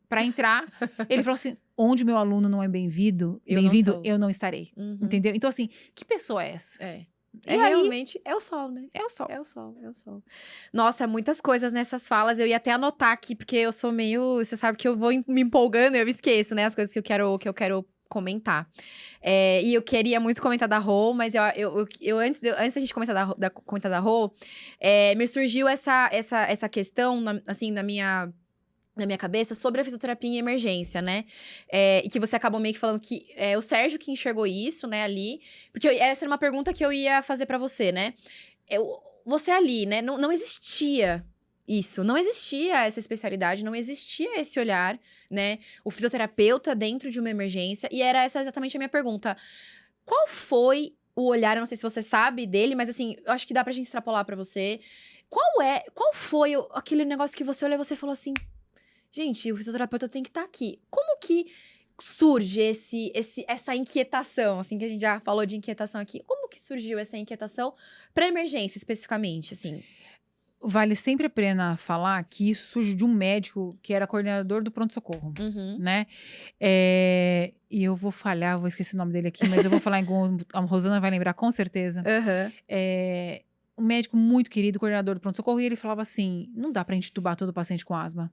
para entrar. Ele falou assim, onde o meu aluno não é bem-vindo, eu não estarei. Entendeu? Então, assim, que pessoa é essa? Realmente, é o sol, né? É o sol. É o sol. Nossa, muitas coisas nessas falas. Eu ia até anotar aqui, porque eu sou meio... Você sabe que eu vou me empolgando e eu esqueço, né? As coisas que eu quero comentar. E eu queria muito comentar da Rô, mas antes da gente comentar comentar da Rô, me surgiu essa questão, assim, na minha cabeça, sobre a fisioterapia em emergência, né? E que você acabou meio que falando que é o Sérgio que enxergou isso, né, ali. Porque essa era uma pergunta que eu ia fazer pra você, né? Você ali, né, não existia isso, não existia essa especialidade, não existia esse olhar, né? O fisioterapeuta dentro de uma emergência, e era essa exatamente a minha pergunta. Qual foi o olhar, eu não sei se você sabe dele, mas assim, eu acho que dá pra gente extrapolar pra você. Qual foi aquele negócio que você olhou e você falou assim... Gente, o fisioterapeuta tem que estar aqui. Como que surge essa inquietação, assim, que a gente já falou de inquietação aqui? Como que surgiu essa inquietação para emergência, especificamente, assim? Vale sempre a pena falar que isso surge de um médico que era coordenador do pronto-socorro, né? E eu vou falhar, vou esquecer o nome dele aqui, mas eu vou falar a Rosana vai lembrar com certeza. Um médico muito querido, coordenador do pronto-socorro, e ele falava assim, não dá pra gente entubar todo paciente com asma.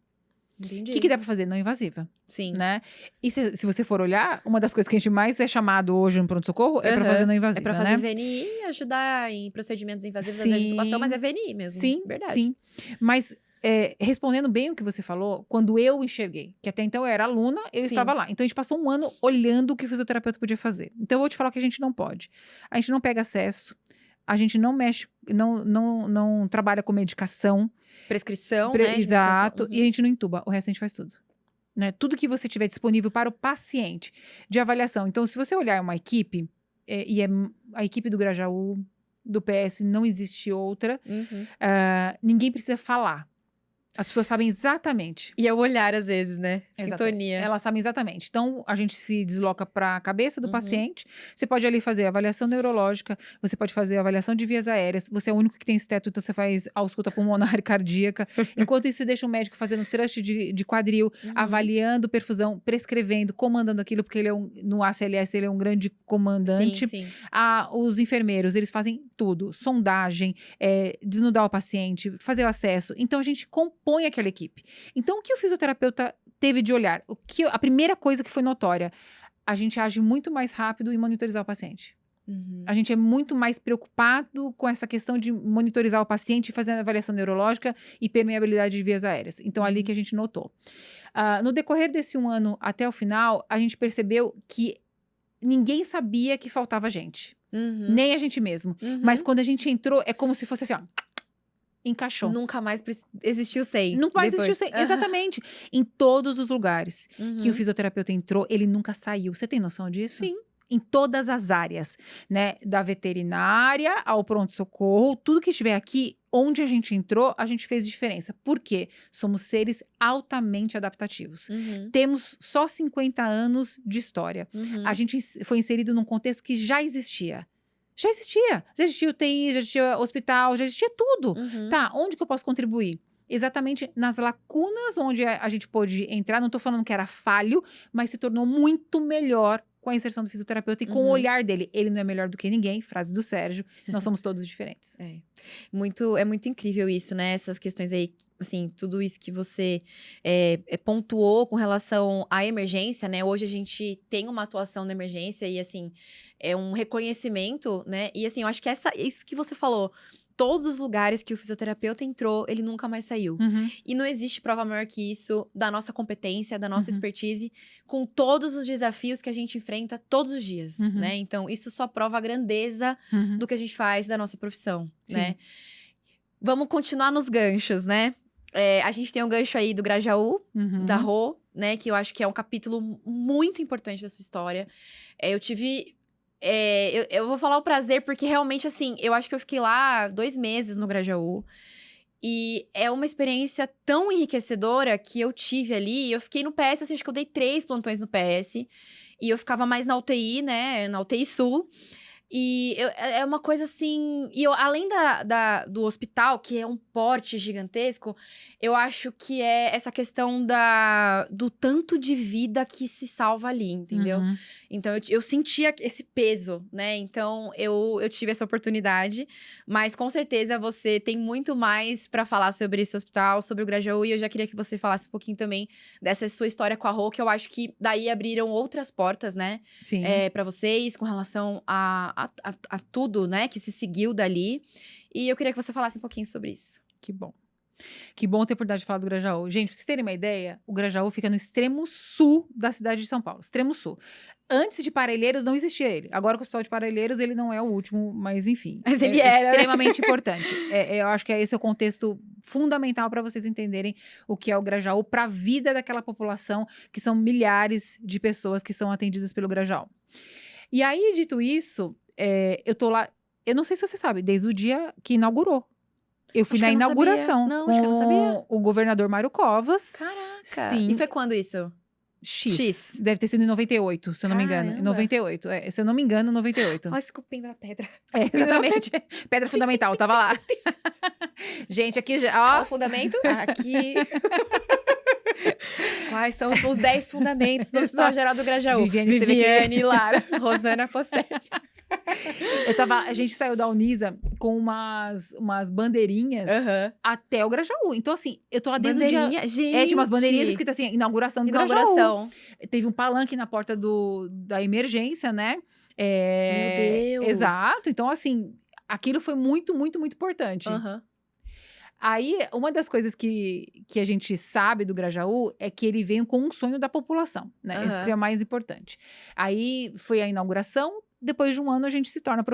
Entendi. O que dá pra fazer? Não invasiva. Sim. Né? E se você for olhar, uma das coisas que a gente mais é chamado hoje no pronto-socorro é pra fazer não invasiva, É pra fazer VNI e ajudar em procedimentos invasivos, às vezes intubação, mas é VNI mesmo. Sim, verdade. Sim. Mas respondendo bem o que você falou, quando eu enxerguei, que até então eu era aluna, eu estava lá. Então a gente passou um ano olhando o que o fisioterapeuta podia fazer. Então eu vou te falar o que a gente não pode. A gente não pega acesso, a gente não mexe, não trabalha com medicação. Prescrição, né? Exato. E a gente não intuba. O resto a gente faz tudo. Né? Tudo que você tiver disponível para o paciente de avaliação. Então, se você olhar uma equipe, a equipe do Grajaú, do PS, não existe outra. Ninguém precisa falar. As pessoas sabem exatamente. E é o olhar, às vezes, né? Exato. Sintonia. Elas sabem exatamente. Então, a gente se desloca para a cabeça do paciente. Você pode ali fazer avaliação neurológica, você pode fazer avaliação de vias aéreas. Você é o único que tem esse teto, então você faz ausculta pulmonar e cardíaca. Enquanto isso, você deixa o médico fazendo trust de quadril, avaliando perfusão, prescrevendo, comandando aquilo, porque no ACLS ele é um grande comandante. Sim. Os enfermeiros, eles fazem tudo. Sondagem, desnudar o paciente, fazer o acesso. Então, a gente compõe aquela equipe. Então, o que o fisioterapeuta teve de olhar? A primeira coisa que foi notória, a gente age muito mais rápido em monitorizar o paciente. A gente é muito mais preocupado com essa questão de monitorizar o paciente e fazer a avaliação neurológica e permeabilidade de vias aéreas. Então, ali que a gente notou. No decorrer desse um ano até o final, a gente percebeu que ninguém sabia que faltava gente. Nem a gente mesmo. Mas quando a gente entrou, é como se fosse assim, ó. encaixou. Nunca mais existiu sem. Nunca mais depois. existiu sem. Exatamente. Em todos os lugares que o Uhum. fisioterapeuta entrou, ele nunca saiu. Você tem noção disso? Sim. Em todas as áreas, né? Da veterinária ao pronto-socorro, tudo que estiver aqui, onde a gente entrou, a gente fez diferença. Por quê? Somos seres altamente adaptativos. Uhum. Temos só 50 anos de história. Uhum. A gente foi inserido num contexto que já existia. Já existia. Já existia UTI, já existia hospital, já existia tudo. Uhum. Tá, onde que eu posso contribuir? Exatamente nas lacunas onde a gente pôde entrar. Não tô falando que era falho, mas se tornou muito melhor com a inserção do fisioterapeuta e com o olhar dele. Ele não é melhor do que ninguém, frase do Sérgio. Nós somos todos diferentes. É muito incrível isso, né? Essas questões aí, assim, tudo isso que você pontuou com relação à emergência, né? Hoje a gente tem uma atuação na emergência e, assim, é um reconhecimento, né? E, assim, eu acho que isso que você falou, todos os lugares que o fisioterapeuta entrou, ele nunca mais saiu. Uhum. E não existe prova maior que isso da nossa competência, da nossa Uhum. expertise, com todos os desafios que a gente enfrenta todos os dias, Uhum. né? Então, isso só prova a grandeza Uhum. do que a gente faz, da nossa profissão, Sim. né? Vamos continuar nos ganchos, né? A gente tem um gancho aí do Grajaú, Uhum. da Rô, né? Que eu acho que é um capítulo muito importante da sua história. Eu tive... eu vou falar o prazer, porque realmente, assim, eu acho que eu fiquei lá 2 meses no Grajaú. E é uma experiência tão enriquecedora que eu tive ali. Eu fiquei no PS, assim, acho que eu dei 3 plantões no PS. E eu ficava mais na UTI, né? Na UTI Sul. E é uma coisa assim... E além do hospital, que é um porte gigantesco, eu acho que é essa questão do tanto de vida que se salva ali, entendeu? Uhum. Então, eu sentia esse peso, né? Então, eu tive essa oportunidade. Mas, com certeza, você tem muito mais pra falar sobre esse hospital, sobre o Grajaú. E eu já queria que você falasse um pouquinho também dessa sua história com a Rô, que eu acho que daí abriram outras portas, né? Sim. Pra vocês, com relação a tudo, né? Que se seguiu dali. E eu queria que você falasse um pouquinho sobre isso. Que bom. Que bom ter a oportunidade de falar do Grajaú. Gente, pra vocês terem uma ideia, o Grajaú fica no extremo sul da cidade de São Paulo. Extremo sul. Antes de Parelheiros, não existia ele. Agora, com o Hospital de Parelheiros, ele não é o último, mas enfim. Mas ele era, né? extremamente importante. Eu acho que esse é o contexto fundamental para vocês entenderem o que é o Grajaú para a vida daquela população, que são milhares de pessoas que são atendidas pelo Grajaú. E aí, dito isso, eu tô lá... Eu não sei se você sabe, desde o dia que inaugurou. Eu fui Acho na que eu não inauguração sabia. Não, acho que eu não sabia. com o governador Mário Covas. Caraca! Sim. E foi quando isso? X. Deve ter sido em 98, se eu não me engano. Em Caramba. 98. Se eu não me engano, 98. Olha esse cupim da pedra. Exatamente. Pedra fundamental, tava lá. Gente, aqui já. Qual Ó, o fundamento? Aqui. Quais são os 10 fundamentos do Hospital Geral do Grajaú? Viviane esteve aqui. Viviane, Lara, Rosana Possetti. a gente saiu da Unisa com umas bandeirinhas até o Grajaú. Então, assim, eu tô lá desde o dia. Bandeirinha, gente. Tinha umas bandeirinhas escritas assim, inauguração do Grajaú. Inauguração. Teve um palanque na porta da emergência, né? Meu Deus. Exato. Então, assim, aquilo foi muito, muito, muito importante. Aí, uma das coisas que a gente sabe do Grajaú é que ele veio com um sonho da população, né? Isso que é o mais importante. Aí, foi a inauguração. Depois de um ano, a gente se torna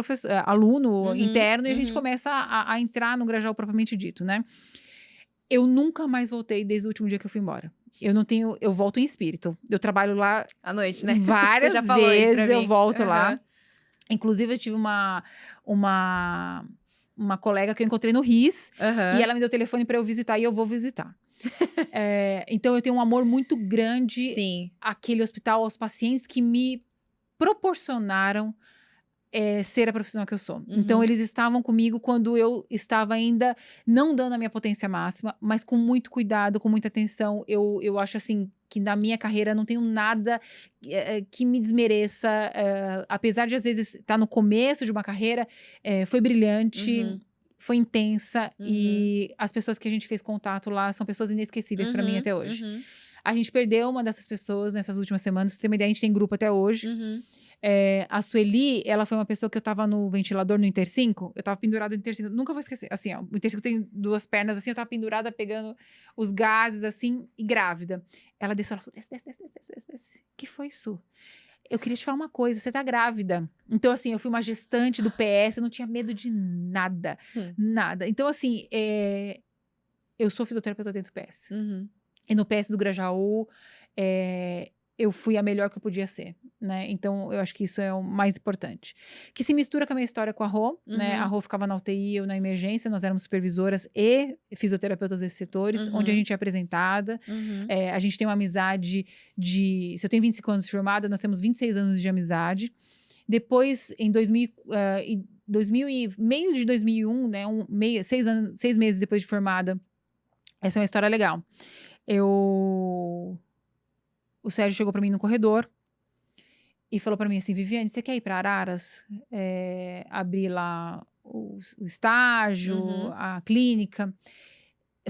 aluno interno e a gente começa a entrar no Grajaú propriamente dito, né? Eu nunca mais voltei desde o último dia que eu fui embora. Eu volto em espírito. Eu trabalho lá à noite, né? Várias Você já falou isso pra vezes eu mim. volto lá. Inclusive, eu tive uma colega que eu encontrei no RIS e ela me deu o telefone para eu visitar e eu vou visitar. Então, eu tenho um amor muito grande àquele hospital, aos pacientes que me proporcionaram ser a profissional que eu sou. Então, eles estavam comigo quando eu estava ainda não dando a minha potência máxima, mas com muito cuidado, com muita atenção. Eu acho assim que na minha carreira não tenho nada que me desmereça. Apesar de, às vezes, estar no começo de uma carreira, foi brilhante, foi intensa. E as pessoas que a gente fez contato lá são pessoas inesquecíveis para mim até hoje. A gente perdeu uma dessas pessoas nessas últimas semanas. Pra você ter uma ideia, a gente tem grupo até hoje. A Sueli, ela foi uma pessoa que eu tava no ventilador no Inter5. Eu tava pendurada no Inter5. Nunca vou esquecer. Assim, ó, o Inter5 tem 2 pernas, assim. Eu tava pendurada, pegando os gases, assim, e grávida. Ela desceu, ela falou, desce. Que foi isso? eu queria te falar uma coisa, você tá grávida. Então, assim, eu fui uma gestante do PS, eu não tinha medo de nada, nada. Então, assim, eu sou fisioterapeuta dentro do PS. E no PS do Grajaú, eu fui a melhor que eu podia ser, né? Então, eu acho que isso é o mais importante. Que se mistura com a minha história com a Rô, né? A Rô ficava na UTI, eu na emergência, nós éramos supervisoras e fisioterapeutas desses setores, onde a gente é apresentada. A gente tem uma amizade se eu tenho 25 anos de formada, nós temos 26 anos de amizade. Depois, em 2000, meio de 2001, né? 6 meses depois de formada, essa é uma história legal. O Sérgio chegou pra mim no corredor e falou pra mim assim, Viviane, você quer ir pra Araras? Abrir lá o estágio, a clínica.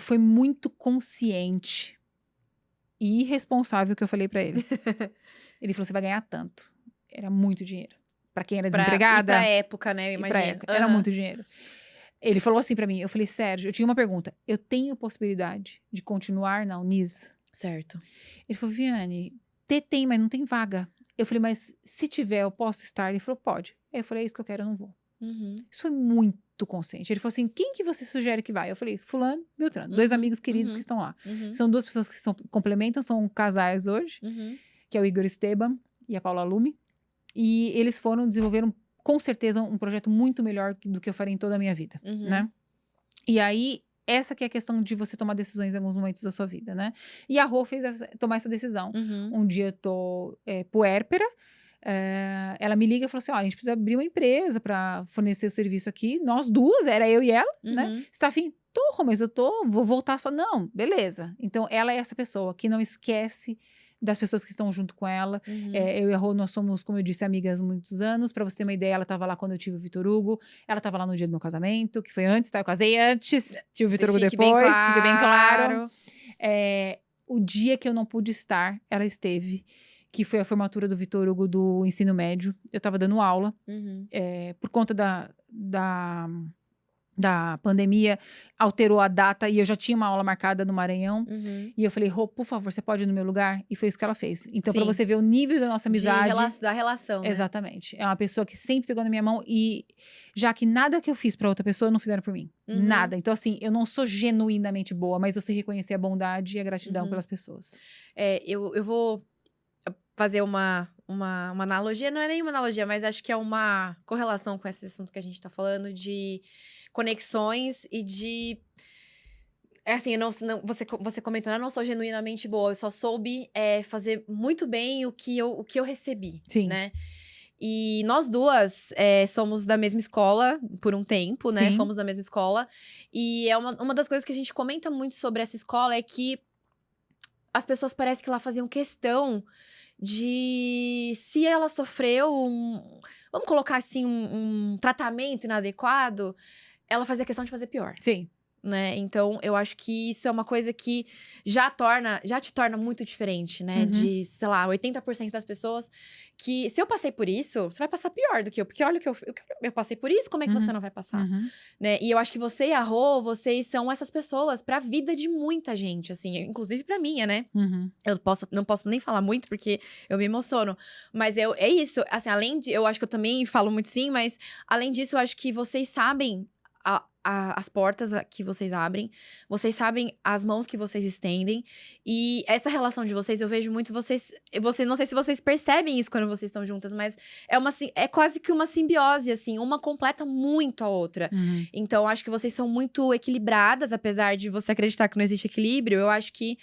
Foi muito consciente e irresponsável que eu falei pra ele. Ele falou, você vai ganhar tanto. Era muito dinheiro. Pra quem era desempregada. E pra época, né? Eu imagino. Era muito dinheiro. Ele falou assim pra mim, eu falei, Sérgio, eu tinha uma pergunta. Eu tenho possibilidade de continuar na Unis? Certo. Ele falou, Viane, tem, mas não tem vaga. Eu falei, mas se tiver, eu posso estar? Ele falou, pode. Aí eu falei, é isso que eu quero, eu não vou. Isso foi muito consciente. Ele falou assim, quem que você sugere que vai? Eu falei, fulano, Beltrano. 2 amigos queridos que estão lá. São 2 pessoas que se complementam, são casais hoje, que é o Igor Esteban e a Paula Lume. E eles desenvolveram com certeza um projeto muito melhor do que eu farei em toda a minha vida, né? E aí, essa que é a questão de você tomar decisões em alguns momentos da sua vida, né? E a Rô fez tomar essa decisão. Um dia eu tô puérpera, ela me liga e falou assim, olha, a gente precisa abrir uma empresa para fornecer o serviço aqui. Nós 2, era eu e ela, né? Você tá afim? Tô, mas vou voltar só. Não, beleza. Então, ela é essa pessoa que não esquece das pessoas que estão junto com ela. Eu e a Rô, nós somos, como eu disse, amigas há muitos anos. Pra você ter uma ideia, ela tava lá quando eu tive o Vitor Hugo. Ela tava lá no dia do meu casamento, que foi antes, tá? Eu casei antes, tive o Vitor Hugo depois, fica bem claro. O dia que eu não pude estar, ela esteve, que foi a formatura do Vitor Hugo do ensino médio. Eu tava dando aula, por conta da pandemia, alterou a data e eu já tinha uma aula marcada no Maranhão. E eu falei, Rô, por favor, você pode ir no meu lugar? E foi isso que ela fez. Então, pra você ver o nível da nossa amizade. Da relação, né? Exatamente. É uma pessoa que sempre pegou na minha mão e já que nada que eu fiz pra outra pessoa, não fizeram por mim. Nada. Então, assim, eu não sou genuinamente boa, mas eu sei reconhecer a bondade e a gratidão pelas pessoas. Eu vou fazer uma analogia, não é nenhuma analogia, mas acho que é uma correlação com esse assunto que a gente tá falando de conexões e de... assim, você comentou, eu não sou genuinamente boa, eu só soube fazer muito bem o que eu recebi, né? E nós 2 somos da mesma escola por um tempo, né? Fomos da mesma escola. E uma das coisas que a gente comenta muito sobre essa escola é que as pessoas parecem que lá faziam questão de se ela sofreu vamos colocar assim, um tratamento inadequado, ela fazia questão de fazer pior. Né? Então, eu acho que isso é uma coisa que já te torna muito diferente, né? De, sei lá, 80% das pessoas que, se eu passei por isso, você vai passar pior do que eu. Porque olha o que eu passei por isso, como é que você não vai passar? Né? E eu acho que você e a Rô, vocês são essas pessoas pra vida de muita gente, assim. Inclusive pra minha, né? Eu não posso nem falar muito, porque eu me emociono. Mas é isso, assim, além de... Eu acho que eu também falo muito sim, mas além disso, eu acho que vocês sabem as portas que vocês abrem, vocês sabem as mãos que vocês estendem, e essa relação de vocês, eu vejo muito vocês, não sei se vocês percebem isso quando vocês estão juntas, mas é quase que uma simbiose, assim, uma completa muito a outra. Então, acho que vocês são muito equilibradas, apesar de você acreditar que não existe equilíbrio, eu acho que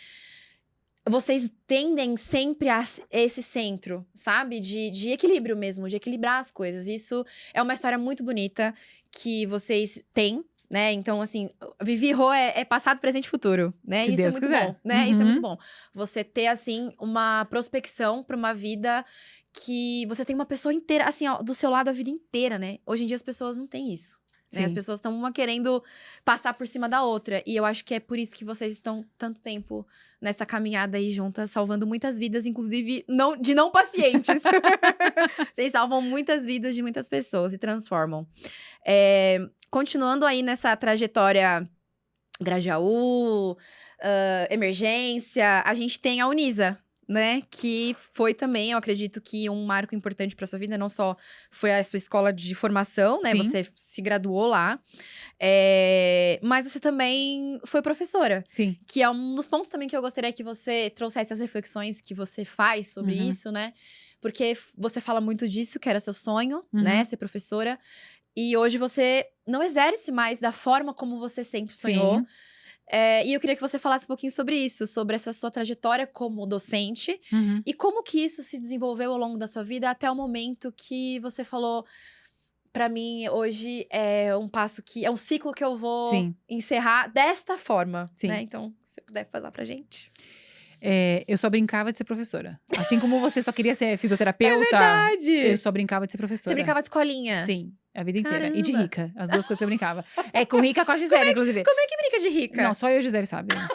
vocês tendem sempre a esse centro, sabe? De equilíbrio mesmo, de equilibrar as coisas. Isso é uma história muito bonita que vocês têm, né? Então, assim, Vivi e Rô é passado, presente e futuro, né? Se isso Deus é muito quiser. bom, né? Isso é muito bom. Você ter, assim, uma prospecção pra uma vida que você tem uma pessoa inteira, assim, ó, do seu lado a vida inteira, né? Hoje em dia as pessoas não têm isso. Né? As pessoas estão uma querendo passar por cima da outra. E eu acho que é por isso que vocês estão tanto tempo nessa caminhada aí juntas, salvando muitas vidas, inclusive de não pacientes. Vocês salvam muitas vidas de muitas pessoas e transformam. Continuando aí nessa trajetória Grajaú, emergência, a gente tem a Unisa, né? Que foi também, eu acredito que um marco importante pra sua vida. Não só foi a sua escola de formação, né? Sim. Você se graduou lá. Mas você também foi professora. Sim. Que é um dos pontos também que eu gostaria que você trouxesse as reflexões que você faz sobre isso, né? Porque você fala muito disso, que era seu sonho, né? Ser professora. E hoje você não exerce mais da forma como você sempre sonhou. Sim. E eu queria que você falasse um pouquinho sobre isso, sobre essa sua trajetória como docente. E como que isso se desenvolveu ao longo da sua vida até o momento que você falou... Pra mim, hoje, é um passo que... É um ciclo que eu vou Sim. encerrar desta forma, Sim. né? Então, se você puder falar pra gente. Eu só brincava de ser professora. Assim como você só queria ser fisioterapeuta, Verdade! eu só brincava de ser professora. Você brincava de escolinha? Sim, a vida inteira. E de Caramba. rica, as duas coisas que eu brincava. Com rica, com a Gisele, inclusive. Como é que brinca de rica? Não, só eu e a Gisele sabemos.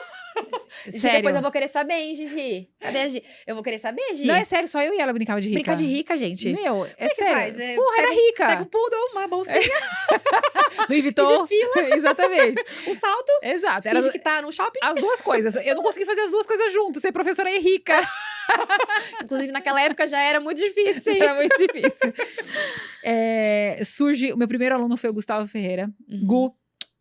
Gi, Sério. depois eu vou querer saber, hein, Gigi? Cadê a Gi? Eu vou querer saber, Gi. Não, é sério, só eu e ela brincava de rica. Brincar de rica, gente. Meu, Como é que sério. faz? Porra, era rica. Pega um poodle, uma bolsinha, Não evitou? desfila. Exatamente. um salto, Exato. finge que tá no shopping. As duas coisas. Eu não consegui fazer as duas coisas juntos, ser professora e rica. Inclusive, naquela época já era muito difícil, hein? Era muito difícil. O meu primeiro aluno foi o Gustavo Ferreira. Gu,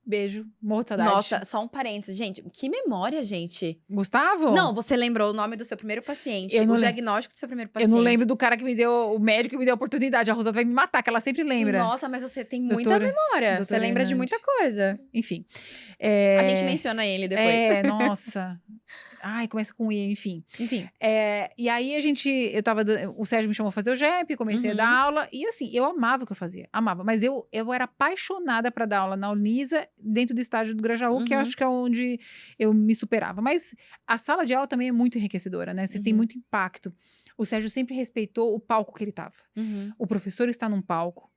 beijo, morro de saudade. Nossa, só um parênteses. Gente, que memória, gente. Gustavo? Não, você lembrou o nome do seu primeiro paciente. Eu não o lembro. diagnóstico do seu primeiro Eu paciente. não lembro do cara que me deu, o médico que me deu a oportunidade. A Rosada vai me matar, que ela sempre lembra. Nossa, mas você tem muita Doutora- memória. Você doutora lembra de Hernandes. muita coisa. Enfim. A gente menciona ele depois. Nossa. Ai, começa com I, enfim. Enfim. E aí o Sérgio me chamou a fazer o GEP, comecei a dar aula. E assim, eu amava o que eu fazia. Amava. Mas eu era apaixonada pra dar aula na Unisa, dentro do estágio do Grajaú, que eu acho que é onde eu me superava. Mas a sala de aula também é muito enriquecedora, né? Você tem muito impacto. O Sérgio sempre respeitou o palco que ele tava. O professor está num palco,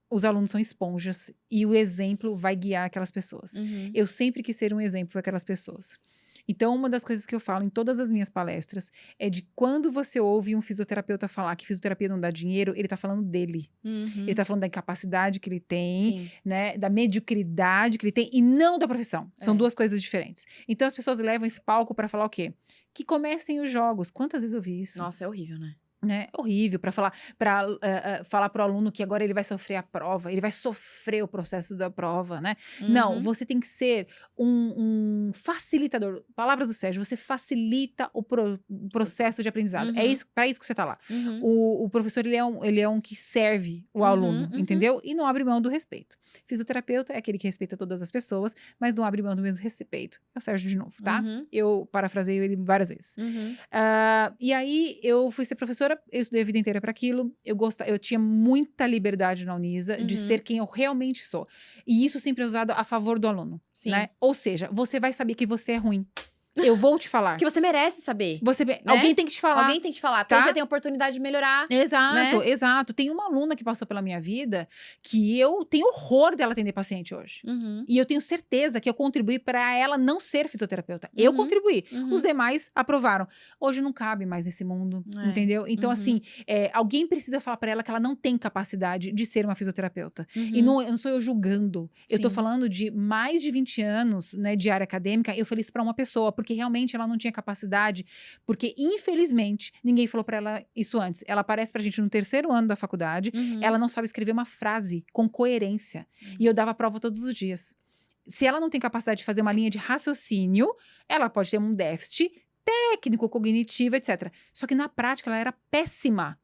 os alunos são esponjas e o exemplo vai guiar aquelas pessoas. Eu sempre quis ser um exemplo para aquelas pessoas. Então, uma das coisas que eu falo em todas as minhas palestras é de quando você ouve um fisioterapeuta falar que fisioterapia não dá dinheiro, ele tá falando dele. Ele tá falando da incapacidade que ele tem, Sim. né? Da mediocridade que ele tem e não da profissão. São duas coisas diferentes. Então, as pessoas levam esse palco para falar o quê? Que comecem os jogos. Quantas vezes eu vi isso? Nossa, é horrível, né? Horrível, para falar pro aluno que agora ele vai sofrer a prova, ele vai sofrer o processo da prova, né? Não, você tem que ser um facilitador. Palavras do Sérgio, você facilita o processo de aprendizado. É isso, para isso que você tá lá. O professor, ele é um que serve o aluno, entendeu? E não abre mão do respeito. Fisioterapeuta é aquele que respeita todas as pessoas, mas não abre mão do mesmo respeito. É o Sérgio de novo, tá? Eu parafraseio ele várias vezes. E aí, eu fui ser professora, eu estudei a vida inteira para aquilo, eu tinha muita liberdade na Unisa de ser quem eu realmente sou. E isso sempre é usado a favor do aluno, né? Ou seja, você vai saber que você é ruim. Eu vou te falar. Que você merece saber. Alguém tem que te falar. Alguém tem que te falar, porque tá? aí você tem a oportunidade de melhorar. Exato, né? exato. Tem uma aluna que passou pela minha vida que eu tenho horror dela atender paciente hoje. E eu tenho certeza que eu contribuí para ela não ser fisioterapeuta. Eu contribuí. Os demais aprovaram. Hoje não cabe mais nesse mundo, entendeu? Então, assim, alguém precisa falar para ela que ela não tem capacidade de ser uma fisioterapeuta. E não sou eu julgando. Eu tô falando de mais de 20 anos, né, de área acadêmica. Eu falei isso para uma pessoa, porque realmente ela não tinha capacidade, porque infelizmente ninguém falou para ela isso antes. Ela aparece pra gente no 3º ano da faculdade, ela não sabe escrever uma frase com coerência. E eu dava prova todos os dias. Se ela não tem capacidade de fazer uma linha de raciocínio, ela pode ter um déficit técnico, cognitivo, etc. Só que na prática ela era péssima.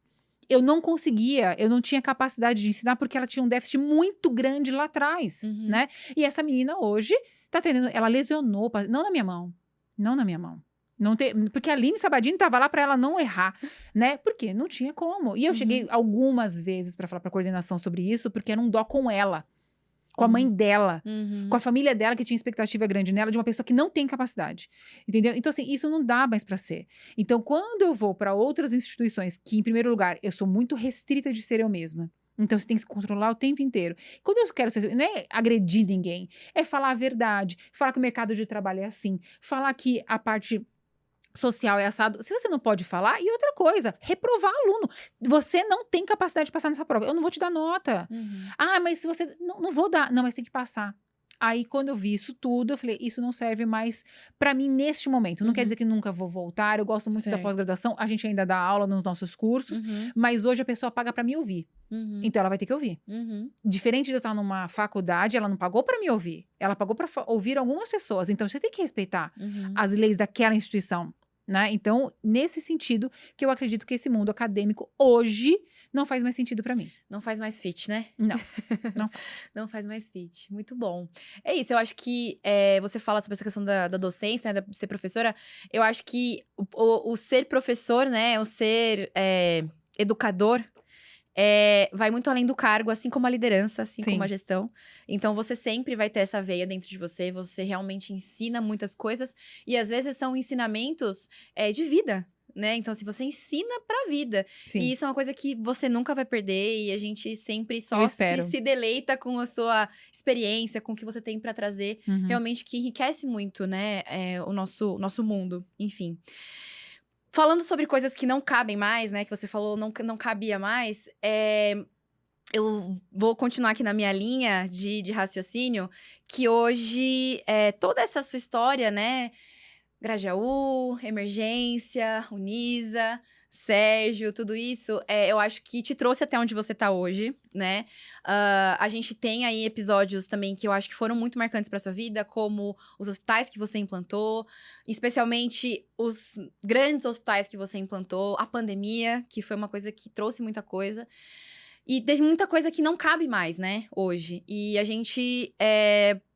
Eu não conseguia, eu não tinha capacidade de ensinar porque ela tinha um déficit muito grande lá atrás, né? E essa menina hoje tá tendo, ela lesionou, não na minha mão. Não na minha mão. Porque a Aline Sabadini estava lá para ela não errar, né? Porque não tinha como. E eu cheguei algumas vezes para falar para a coordenação sobre isso, porque era um dó com ela, com a mãe dela, com a família dela que tinha expectativa grande nela, de uma pessoa que não tem capacidade, entendeu? Então, assim, isso não dá mais para ser. Então, quando eu vou para outras instituições, que em primeiro lugar, eu sou muito restrita de ser eu mesma. Então, você tem que se controlar o tempo inteiro. Quando eu quero ser... Não é agredir ninguém. É falar a verdade. Falar que o mercado de trabalho é assim. Falar que a parte social é assado. Se você não pode falar... E outra coisa, reprovar aluno. Você não tem capacidade de passar nessa prova. Eu não vou te dar nota. Ah, mas se você... Não vou dar. Não, mas tem que passar. Aí, quando eu vi isso tudo, eu falei, isso não serve mais pra mim neste momento. Não quer dizer que nunca vou voltar. Eu gosto muito da Certo. pós-graduação. A gente ainda dá aula nos nossos cursos. Mas hoje a pessoa paga pra me ouvir. Então, ela vai ter que ouvir. Diferente de eu estar numa faculdade, ela não pagou pra me ouvir. Ela pagou pra ouvir algumas pessoas. Então, você tem que respeitar as leis daquela instituição. Né? Então, nesse sentido, que eu acredito que esse mundo acadêmico hoje não faz mais sentido pra mim. Não faz mais fit, né? Não, não faz. Não faz mais fit. Muito bom. É isso, eu acho que você fala sobre essa questão da docência, né, de ser professora. Eu acho que o ser professor, né, o ser educador, vai muito além do cargo, assim como a liderança, assim Sim. como a gestão. Então, você sempre vai ter essa veia dentro de você, você realmente ensina muitas coisas. E, às vezes, são ensinamentos de vida, né? Então, se você ensina pra vida. Sim. E isso é uma coisa que você nunca vai perder. E a gente sempre só Eu espero. se deleita com a sua experiência, com o que você tem pra trazer. Realmente que enriquece muito, né? O nosso mundo, enfim. Falando sobre coisas que não cabem mais, né? Que você falou não cabia mais. Eu vou continuar aqui na minha linha de raciocínio. Que hoje, toda essa sua história, né? Grajaú, Emergência, Unisa, Sérgio, tudo isso, eu acho que te trouxe até onde você tá hoje, né? A gente tem aí episódios também que eu acho que foram muito marcantes pra sua vida, como os hospitais que você implantou, especialmente os grandes hospitais que você implantou, a pandemia, que foi uma coisa que trouxe muita coisa. E teve muita coisa que não cabe mais, né, hoje. E a gente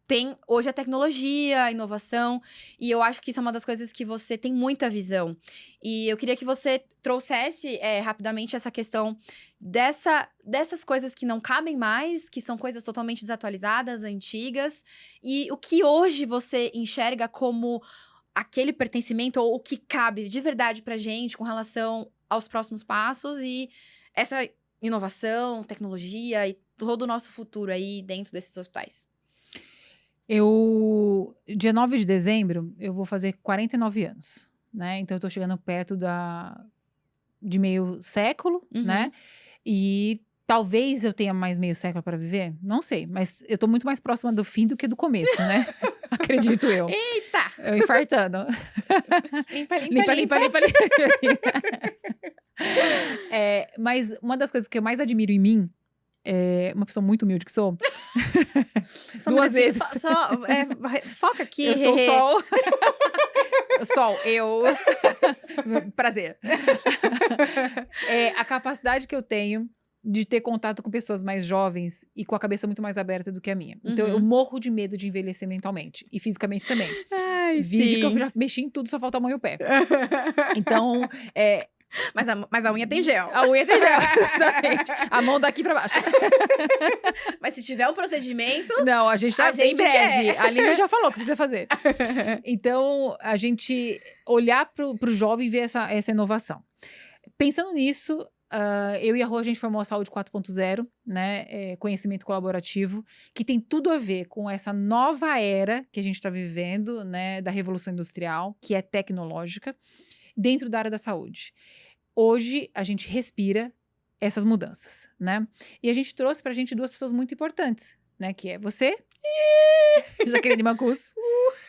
tem hoje a tecnologia, a inovação, e eu acho que isso é uma das coisas que você tem muita visão. E eu queria que você trouxesse rapidamente essa questão dessas coisas que não cabem mais, que são coisas totalmente desatualizadas, antigas, e o que hoje você enxerga como aquele pertencimento, ou o que cabe de verdade pra gente com relação aos próximos passos, e essa inovação, tecnologia e todo o nosso futuro aí dentro desses hospitais. Dia 9 de dezembro, eu vou fazer 49 anos, né? Então, eu tô chegando perto de meio século, né? E talvez eu tenha mais meio século para viver, não sei. Mas eu tô muito mais próxima do fim do que do começo, né? Acredito eu. Eita! Eu infartando. Limpa. Mas uma das coisas que eu mais admiro em mim, uma pessoa muito humilde que sou. Duas vezes. Foca aqui. Eu sou o sol. Sol, prazer. A capacidade que eu tenho de ter contato com pessoas mais jovens e com a cabeça muito mais aberta do que a minha. Então, eu morro de medo de envelhecer mentalmente. E fisicamente também. Ai, Vídeo que eu já mexi em tudo, só falta a mão e o pé. Então, Mas a unha tem gel. A unha tem gel, exatamente. A mão daqui pra baixo. Mas se tiver um procedimento... Não, a gente tá em breve. A Lívia já falou que precisa fazer. Então, a gente olhar pro jovem e ver essa inovação. Pensando nisso, eu e a Rô, a gente formou a Saúde 4.0, né? Conhecimento colaborativo, que tem tudo a ver com essa nova era que a gente tá vivendo, né? Da Revolução Industrial, que é tecnológica, dentro da área da saúde. Hoje, a gente respira essas mudanças, né? E a gente trouxe pra gente duas pessoas muito importantes, né? Que é você, Jaqueline Mancuso,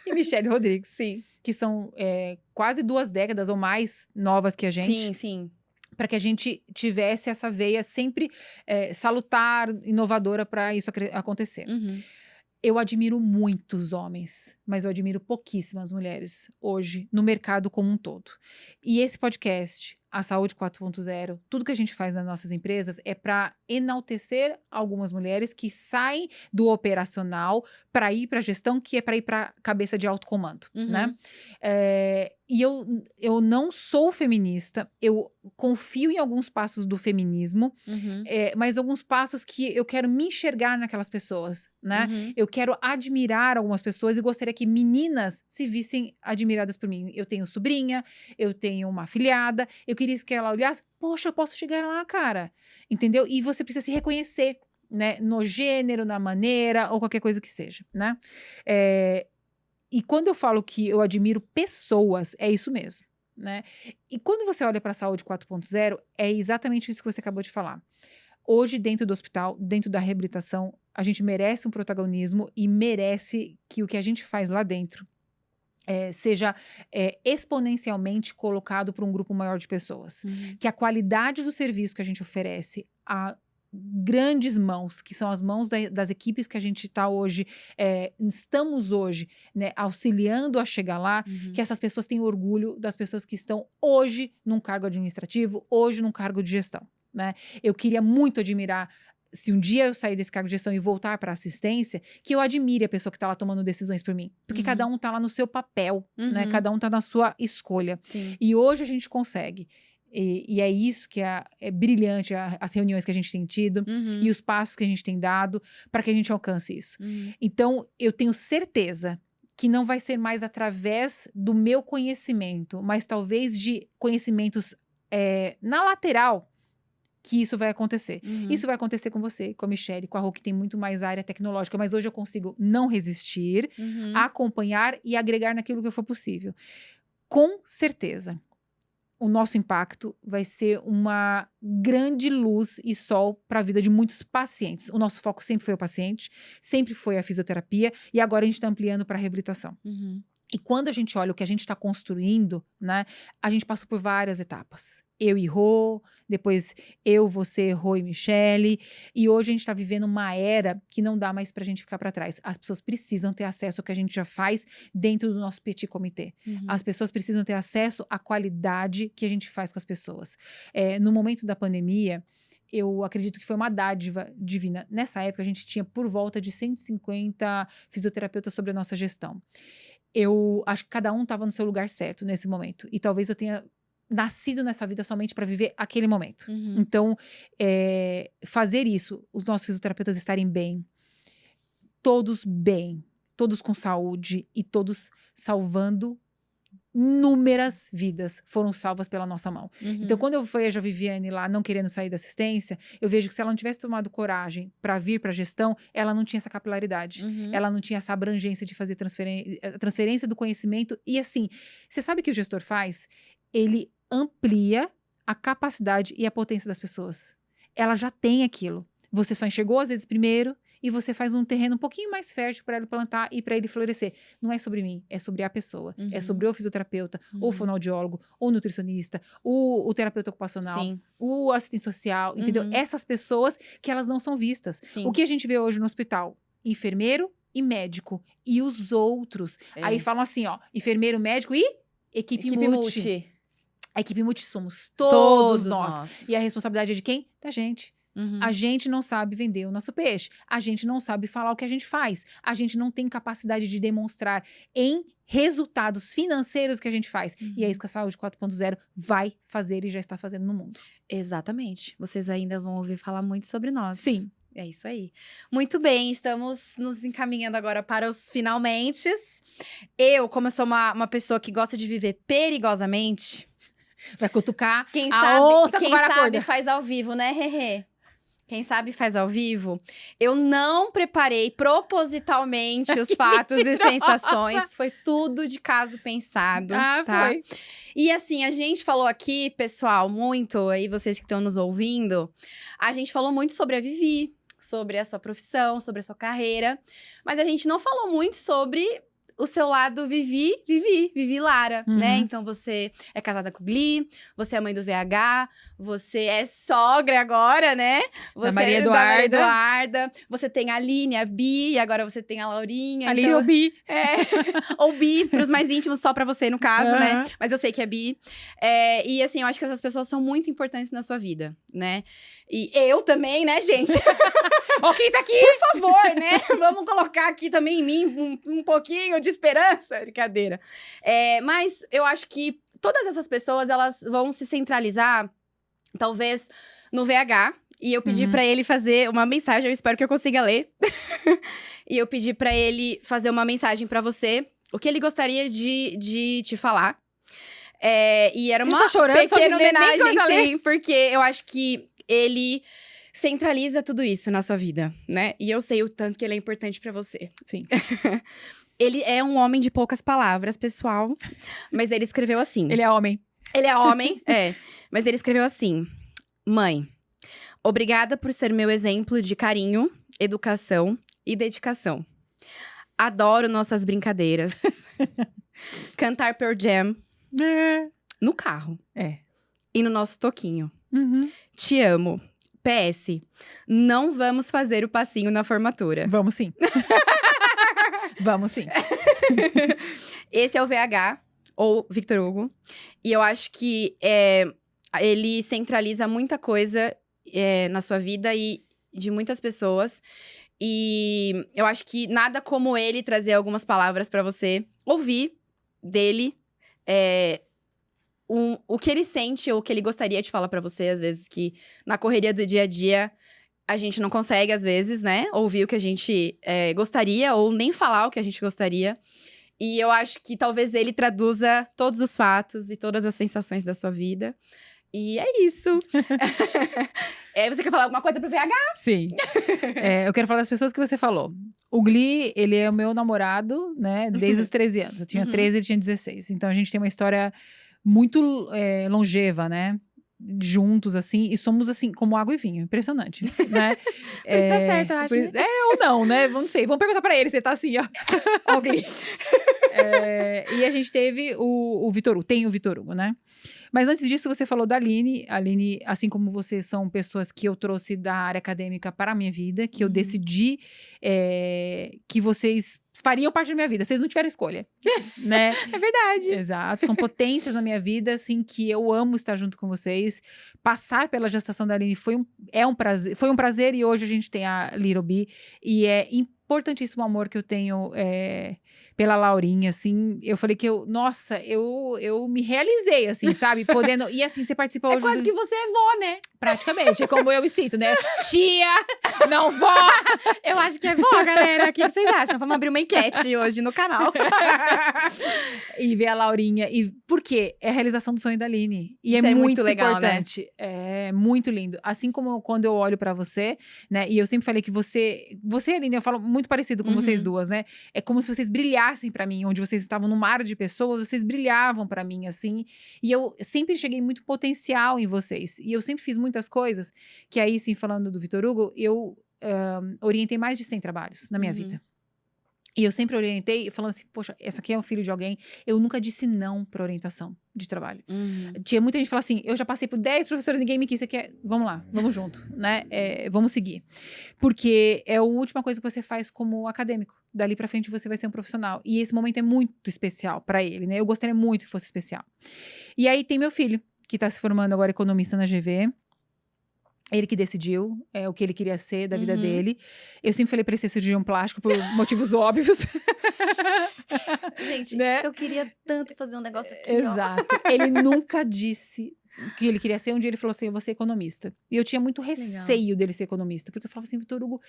e Michelle Rodrigues. Sim. Que são quase 2 décadas ou mais novas que a gente. Sim, sim. Para que a gente tivesse essa veia sempre salutar, inovadora para isso acontecer. Eu admiro muitos homens, mas eu admiro pouquíssimas mulheres hoje no mercado como um todo. E esse podcast, a Saúde 4.0, tudo que a gente faz nas nossas empresas é para enaltecer algumas mulheres que saem do operacional para ir para a gestão, que é para ir para cabeça de alto comando, né? E eu não sou feminista, eu confio em alguns passos do feminismo, mas alguns passos que eu quero me enxergar naquelas pessoas, né? Eu quero admirar algumas pessoas e gostaria que meninas se vissem admiradas por mim. Eu tenho sobrinha, eu tenho uma afilhada, eu queria que ela olhasse, poxa, eu posso chegar lá, cara, entendeu? E você precisa se reconhecer, né? No gênero, na maneira, ou qualquer coisa que seja, né? E quando eu falo que eu admiro pessoas, é isso mesmo, né? E quando você olha para a Saúde 4.0, é exatamente isso que você acabou de falar. Hoje, dentro do hospital, dentro da reabilitação, a gente merece um protagonismo e merece que o que a gente faz lá dentro seja exponencialmente colocado para um grupo maior de pessoas. Que a qualidade do serviço que a gente oferece a grandes mãos, que são as mãos das equipes que a gente está hoje, estamos hoje, né, auxiliando a chegar lá, que essas pessoas tenham orgulho das pessoas que estão hoje num cargo administrativo, hoje num cargo de gestão, né? Eu queria muito admirar, se um dia eu sair desse cargo de gestão e voltar para assistência, que eu admire a pessoa que está lá tomando decisões por mim. Porque cada um está lá no seu papel, né? Cada um está na sua escolha. Sim. E hoje a gente consegue. E é isso que é brilhante, as reuniões que a gente tem tido e os passos que a gente tem dado para que a gente alcance isso. Então, eu tenho certeza que não vai ser mais através do meu conhecimento, mas talvez de conhecimentos na lateral, que isso vai acontecer. Isso vai acontecer com você, com a Michelle, com a Rô, que tem muito mais área tecnológica, mas hoje eu consigo não resistir, acompanhar e agregar naquilo que for possível. Com certeza, o nosso impacto vai ser uma grande luz e sol para a vida de muitos pacientes. O nosso foco sempre foi o paciente, sempre foi a fisioterapia, e agora a gente está ampliando para a reabilitação. E quando a gente olha o que a gente está construindo, né, a gente passou por várias etapas. Eu e Rô, depois eu, você, Rô e Michelle. E hoje a gente está vivendo uma era que não dá mais para a gente ficar para trás. As pessoas precisam ter acesso ao que a gente já faz dentro do nosso petit comitê. As pessoas precisam ter acesso à qualidade que a gente faz com as pessoas. No momento da pandemia, eu acredito que foi uma dádiva divina. Nessa época, a gente tinha por volta de 150 fisioterapeutas sobre a nossa gestão. Eu acho que cada um estava no seu lugar certo nesse momento. E talvez eu tenha nascido nessa vida somente para viver aquele momento. Então, fazer isso, os nossos fisioterapeutas estarem bem, todos com saúde e todos salvando inúmeras vidas foram salvas pela nossa mão. Então, quando eu vejo a Viviane lá não querendo sair da assistência, eu vejo que se ela não tivesse tomado coragem para vir para a gestão, ela não tinha essa capilaridade, ela não tinha essa abrangência de fazer transferência do conhecimento. E assim, você sabe o que o gestor faz? Ele amplia a capacidade e a potência das pessoas. Ela já tem aquilo. Você só enxergou às vezes primeiro, e você faz um terreno um pouquinho mais fértil para ele plantar e para ele florescer. Não é sobre mim, é sobre a pessoa. É sobre o fisioterapeuta, ou o fonoaudiólogo, ou o nutricionista, o terapeuta ocupacional, Sim. o assistente social, entendeu? Essas pessoas que elas não são vistas. Sim. O que a gente vê hoje no hospital? Enfermeiro e médico. E os outros. Aí falam assim, ó, enfermeiro, médico e equipe multi. A equipe multi somos todos nós. E a responsabilidade é de quem? Da gente. A gente não sabe vender o nosso peixe. A gente não sabe falar o que a gente faz. A gente não tem capacidade de demonstrar em resultados financeiros o que a gente faz. E é isso que a Saúde 4.0 vai fazer e já está fazendo no mundo. Exatamente. Vocês ainda vão ouvir falar muito sobre nós. Sim. É isso aí. Muito bem, estamos nos encaminhando agora para os finalmente. Eu, como eu sou uma pessoa que gosta de viver perigosamente... Vai cutucar quem a sabe, onça quem com vara sabe curta. faz ao vivo, né, Rerê? Quem sabe faz ao vivo. Eu não preparei propositalmente os fatos e sensações. Foi tudo de caso pensado. Ah, tá? foi. E assim, a gente falou aqui, pessoal, muito, aí vocês que estão nos ouvindo, a gente falou muito sobre a Vivi, sobre a sua profissão, sobre a sua carreira, mas a gente não falou muito sobre o seu lado Vivi Lara, né? Então, você é casada com o Gli, você é mãe do VH, você é sogra agora, né? Você da Maria é Eduarda. da Maria Eduarda. Você tem a Aline, a Bi, e agora você tem a Laurinha. Aline então, ou Bi. ou Bi, pros mais íntimos, só pra você, no caso, né? Mas eu sei que é Bi. E assim, eu acho que essas pessoas são muito importantes na sua vida, né? E eu também, né, gente? Ó, quem tá aqui? Por favor, né? Vamos colocar aqui também em mim um pouquinho de esperança. Brincadeira. Mas eu acho que todas essas pessoas, elas vão se centralizar, talvez, no VH. E eu pedi pra ele fazer uma mensagem, eu espero que eu consiga ler. E eu pedi pra ele fazer uma mensagem pra você, o que ele gostaria de te falar. E era uma tá chorando, só de pequena ler, nem homenagem, coisa a ler. sim, porque eu acho que ele centraliza tudo isso na sua vida, né? E eu sei o tanto que ele é importante pra você. Sim. Ele é um homem de poucas palavras, pessoal, mas ele escreveu assim. Ele é homem. Ele é homem, mas ele escreveu assim: Mãe, Obrigada por ser meu exemplo de carinho, educação e dedicação. Adoro nossas brincadeiras. Cantar Pearl Jam no carro É. e no nosso toquinho. Uhum. Te amo. PS, não vamos fazer o passinho na formatura. Vamos sim. Vamos sim. Esse é o VH, ou Victor Hugo. E eu acho que ele centraliza muita coisa na sua vida e de muitas pessoas. E eu acho que nada como ele trazer algumas palavras pra você ouvir dele. O que ele sente ou o que ele gostaria de falar pra você, às vezes, que na correria do dia a dia a gente não consegue, às vezes, né? Ouvir o que a gente gostaria ou nem falar o que a gente gostaria. E eu acho que talvez ele traduza todos os fatos e todas as sensações da sua vida. E é isso. Você quer falar alguma coisa pro VH? Sim. Eu quero falar das pessoas que você falou. O Gli, ele é o meu namorado, né? Desde os 13 anos. Eu tinha 13, ele tinha 16. Então, a gente tem uma história muito longeva, né? Juntos, assim. E somos, assim, como água e vinho. Impressionante, né? Por isso tá certo, eu acho. Né? Ou não, né? Não sei. Vamos perguntar pra ele se ele tá assim, ó. Ó, o Gli. E a gente teve o Vitor Hugo. Tem o Vitor Hugo, né? Mas antes disso, você falou da Aline. A Aline, assim como você, são pessoas que eu trouxe da área acadêmica para a minha vida, que eu decidi que vocês fariam parte da minha vida. Vocês não tiveram escolha, né? É verdade. Exato. São potências na minha vida, assim, que eu amo estar junto com vocês. Passar pela gestação da Aline foi um prazer e hoje a gente tem a Little Bee. E é importantíssimo o amor que eu tenho pela Laurinha, assim. Eu falei que eu me realizei, assim, sabe? Podendo. E assim, você participa hoje. É quase que você é vó, né? Praticamente, é como eu me sinto, né? Tia, não vó. Eu acho que é vó, galera. O que vocês acham? Vamos abrir uma enquete hoje no canal. E ver a Laurinha. E por quê? É a realização do sonho da Aline. E isso é muito legal, importante. Né? É muito lindo. Assim como quando eu olho pra você, né? E eu sempre falei que você e a Aline, eu falo muito parecido com vocês duas, né? É como se vocês brilhassem pra mim, onde vocês estavam no mar de pessoas, vocês brilhavam pra mim, assim. E eu sempre enxerguei muito potencial em vocês. E eu sempre fiz muitas coisas que aí, sim, falando do Vitor Hugo, eu orientei mais de 100 trabalhos na minha vida. E eu sempre orientei, falando assim, poxa, essa aqui é um filho de alguém. Eu nunca disse não pra orientação de trabalho. Tinha muita gente que fala assim, eu já passei por 10 professores, ninguém me quis, você quer? Vamos lá, vamos junto, né? Vamos seguir. Porque é a última coisa que você faz como acadêmico. Dali pra frente você vai ser um profissional. E esse momento é muito especial pra ele, né? Eu gostaria muito que fosse especial. E aí tem meu filho, que tá se formando agora economista na GV. Ele que decidiu o que ele queria ser da vida dele. Eu sempre falei pra ele ser cirurgião plástico por motivos óbvios. Gente, né? Eu queria tanto fazer um negócio aqui, Exato. Ele nunca disse que ele queria ser. Um dia ele falou assim, eu vou ser economista. E eu tinha muito receio dele ser economista. Porque eu falava assim, Vitor Hugo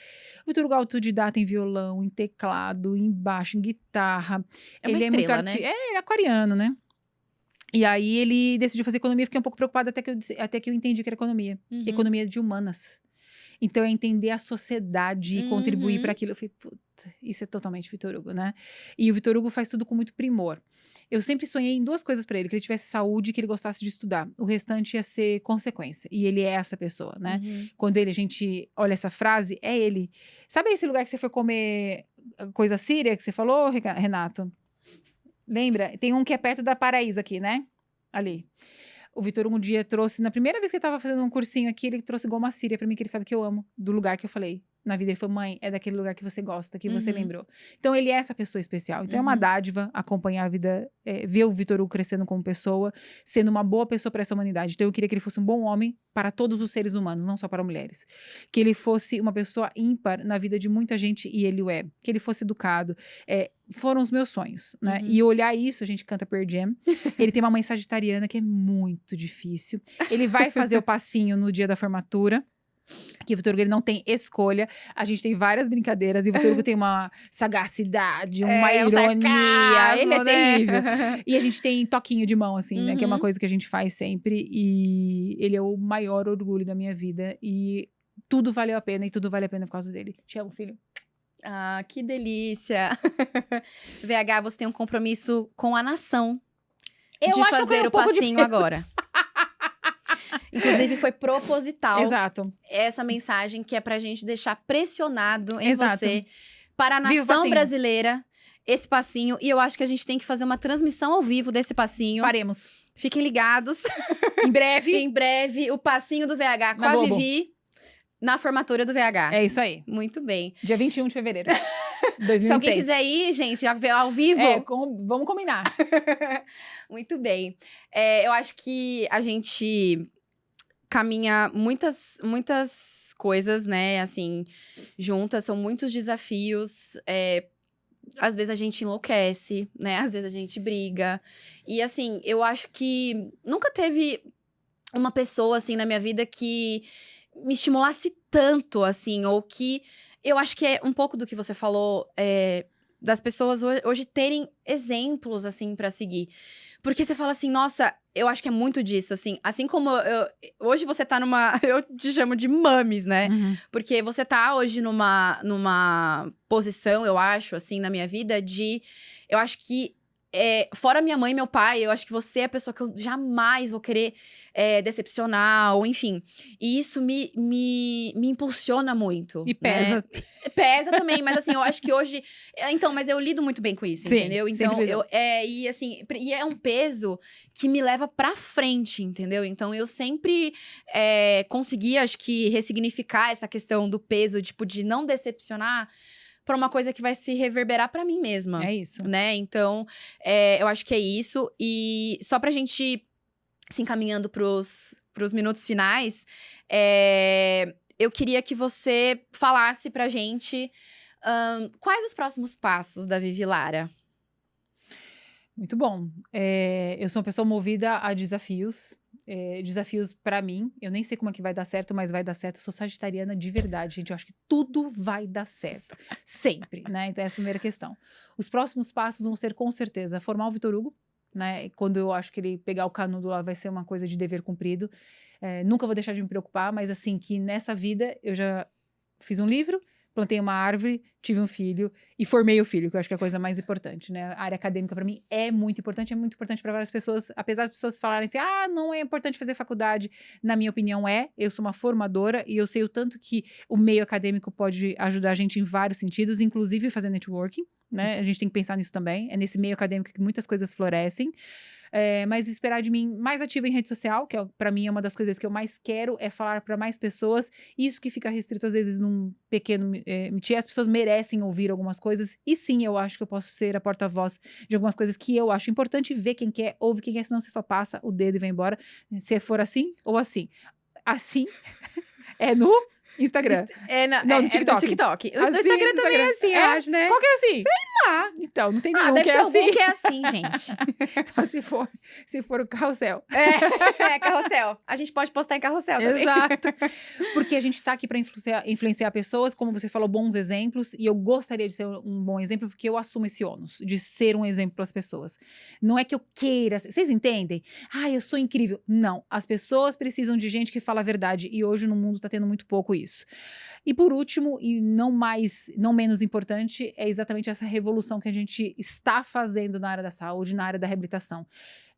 é autodidata em violão, em teclado, em baixo, em guitarra. Ele é muito né? Ele é aquariano, né? E aí ele decidiu fazer economia, fiquei um pouco preocupada até que eu entendi que era economia. Economia de humanas. Então é entender a sociedade e contribuir para aquilo. Eu falei, puta, isso é totalmente Vitor Hugo, né? E o Vitor Hugo faz tudo com muito primor. Eu sempre sonhei em 2 coisas para ele, que ele tivesse saúde e que ele gostasse de estudar. O restante ia ser consequência. E ele é essa pessoa, né? Quando a gente olha essa frase, é ele. Sabe esse lugar que você foi comer coisa síria que você falou, Renato? Lembra? Tem um que é perto da Paraíso aqui, né? Ali. O Vitor um dia trouxe, na primeira vez que ele tava fazendo um cursinho aqui, ele trouxe goma síria pra mim, que ele sabe que eu amo. Do lugar que eu falei. Na vida ele falou, mãe, é daquele lugar que você gosta, que você lembrou. Então ele é essa pessoa especial. Então é uma dádiva acompanhar a vida, ver o Vitor Hugo crescendo como pessoa, sendo uma boa pessoa para essa humanidade. Então eu queria que ele fosse um bom homem para todos os seres humanos, não só para mulheres. Que ele fosse uma pessoa ímpar na vida de muita gente, e ele o é. Que ele fosse educado. Foram os meus sonhos, né? E olhar isso, a gente canta Pearl Jam. Ele tem uma mãe sagitariana que é muito difícil. Ele vai fazer o passinho no dia da formatura. Que o Vitor Hugo, ele não tem escolha. A gente tem várias brincadeiras. E o Vitor Hugo tem uma sagacidade, uma ironia. Sarcasmo, ele é né? terrível. E a gente tem toquinho de mão, assim, né? Que é uma coisa que a gente faz sempre. E ele é o maior orgulho da minha vida. E tudo valeu a pena. E tudo vale a pena por causa dele. Te amo, filho. Ah, que delícia. VH, você tem um compromisso com a nação. Eu de acho que fazer eu o passinho agora. Inclusive, foi proposital Exato. essa mensagem que é pra gente deixar pressionado em Exato. você, para a Viva o nação passinho. brasileira, esse passinho. E eu acho que a gente tem que fazer uma transmissão ao vivo desse passinho. Faremos. Fiquem ligados. Em breve. Em breve, o passinho do VH com Na a Globo. Vivi na formatura do VH. É isso aí. Muito bem. Dia 21 de fevereiro. 2026. Se alguém quiser ir, gente, ao vivo. Vamos combinar. Muito bem. Eu acho que a gente caminha muitas coisas, né, assim, juntas. São muitos desafios. Às vezes a gente enlouquece, né? Às vezes a gente briga. E, assim, eu acho que nunca teve uma pessoa, assim, na minha vida que me estimulasse tanto, assim, ou que eu acho que é um pouco do que você falou, das pessoas hoje terem exemplos, assim, pra seguir. Porque você fala assim, nossa, eu acho que é muito disso, assim como hoje você tá numa, eu te chamo de mames, né? Uhum. Porque você tá hoje numa posição, eu acho, assim, na minha vida, eu acho que, fora minha mãe e meu pai, eu acho que você é a pessoa que eu jamais vou querer decepcionar, ou enfim. E isso me impulsiona muito. E pesa. Né? Pesa também, mas assim, eu acho que hoje... Então, mas eu lido muito bem com isso, Sim, entendeu? Então, sempre lidou. e assim, e é um peso que me leva pra frente, entendeu? Então, eu sempre consegui, acho que, ressignificar essa questão do peso, tipo, de não decepcionar pra uma coisa que vai se reverberar pra mim mesma. É isso. Né? Então, eu acho que é isso. E só pra gente se encaminhando pros minutos finais, eu queria que você falasse pra gente quais os próximos passos da Vivi Lara. Muito bom. Eu sou uma pessoa movida a desafios. Desafios pra mim. Eu nem sei como é que vai dar certo, mas vai dar certo. Eu sou sagitariana de verdade, gente. Eu acho que tudo vai dar certo. Sempre, né? Então, essa é a primeira questão. Os próximos passos vão ser, com certeza, formar o Vitor Hugo, né? Quando eu acho que ele pegar o canudo lá, vai ser uma coisa de dever cumprido. Nunca vou deixar de me preocupar, mas assim, que nessa vida eu já fiz um livro, plantei uma árvore, tive um filho e formei o filho, que eu acho que é a coisa mais importante, né? A área acadêmica pra mim é muito importante pra várias pessoas, apesar das pessoas falarem assim, não é importante fazer faculdade, na minha opinião eu sou uma formadora e eu sei o tanto que o meio acadêmico pode ajudar a gente em vários sentidos, inclusive fazer networking, né? A gente tem que pensar nisso também, é nesse meio acadêmico que muitas coisas florescem. Mas esperar de mim mais ativa em rede social, que pra mim é uma das coisas que eu mais quero, é falar pra mais pessoas. Isso que fica restrito às vezes num pequeno métier, as pessoas merecem ouvir algumas coisas, e sim, eu acho que eu posso ser a porta-voz de algumas coisas que eu acho importante, ver quem quer, ouve quem quer, senão você só passa o dedo e vai embora, se for assim ou assim. Assim é no Instagram. Não, no TikTok. No TikTok. O Assim, Instagram no também é assim, eu acho, né? Qual que é assim? Ah, Então, não tem nenhum deve que ter é algum assim. que é assim, gente. Então, se for o carrossel. Carrossel. A gente pode postar em carrossel também. Exato. Porque a gente tá aqui pra influenciar pessoas, como você falou, bons exemplos, e eu gostaria de ser um bom exemplo, porque eu assumo esse ônus, de ser um exemplo pras pessoas. Não é que eu queira, vocês entendem? Eu sou incrível. Não, as pessoas precisam de gente que fala a verdade, e hoje no mundo tá tendo muito pouco isso. E por último, e não menos importante, é exatamente essa revolução que a gente está fazendo na área da saúde, na área da reabilitação.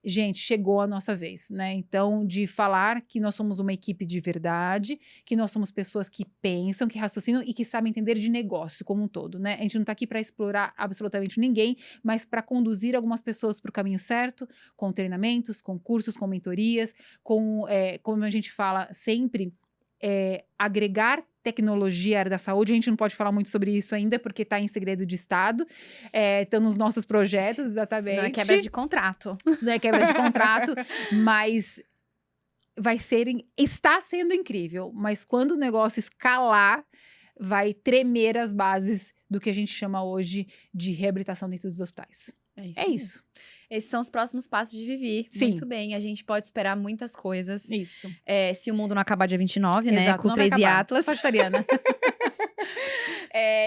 Gente, chegou a nossa vez, né? Então, de falar que nós somos uma equipe de verdade, que nós somos pessoas que pensam, que raciocinam e que sabem entender de negócio como um todo, né? A gente não tá aqui para explorar absolutamente ninguém, mas para conduzir algumas pessoas para o caminho certo, com treinamentos, com cursos, com mentorias, como a gente fala sempre, agregar tecnologia à área da saúde. A gente não pode falar muito sobre isso ainda, porque está em segredo de Estado. Estão nos nossos projetos, exatamente. Não é quebra de contrato. Não é quebra de contrato, mas está sendo incrível. Mas quando o negócio escalar, vai tremer as bases do que a gente chama hoje de reabilitação dentro dos hospitais. É isso. Esses são os próximos passos de Vivi. Sim. Muito bem, a gente pode esperar muitas coisas. Isso. Se o mundo não acabar dia 29, né? Exato, Com o 3 e Atlas. Sagitariana.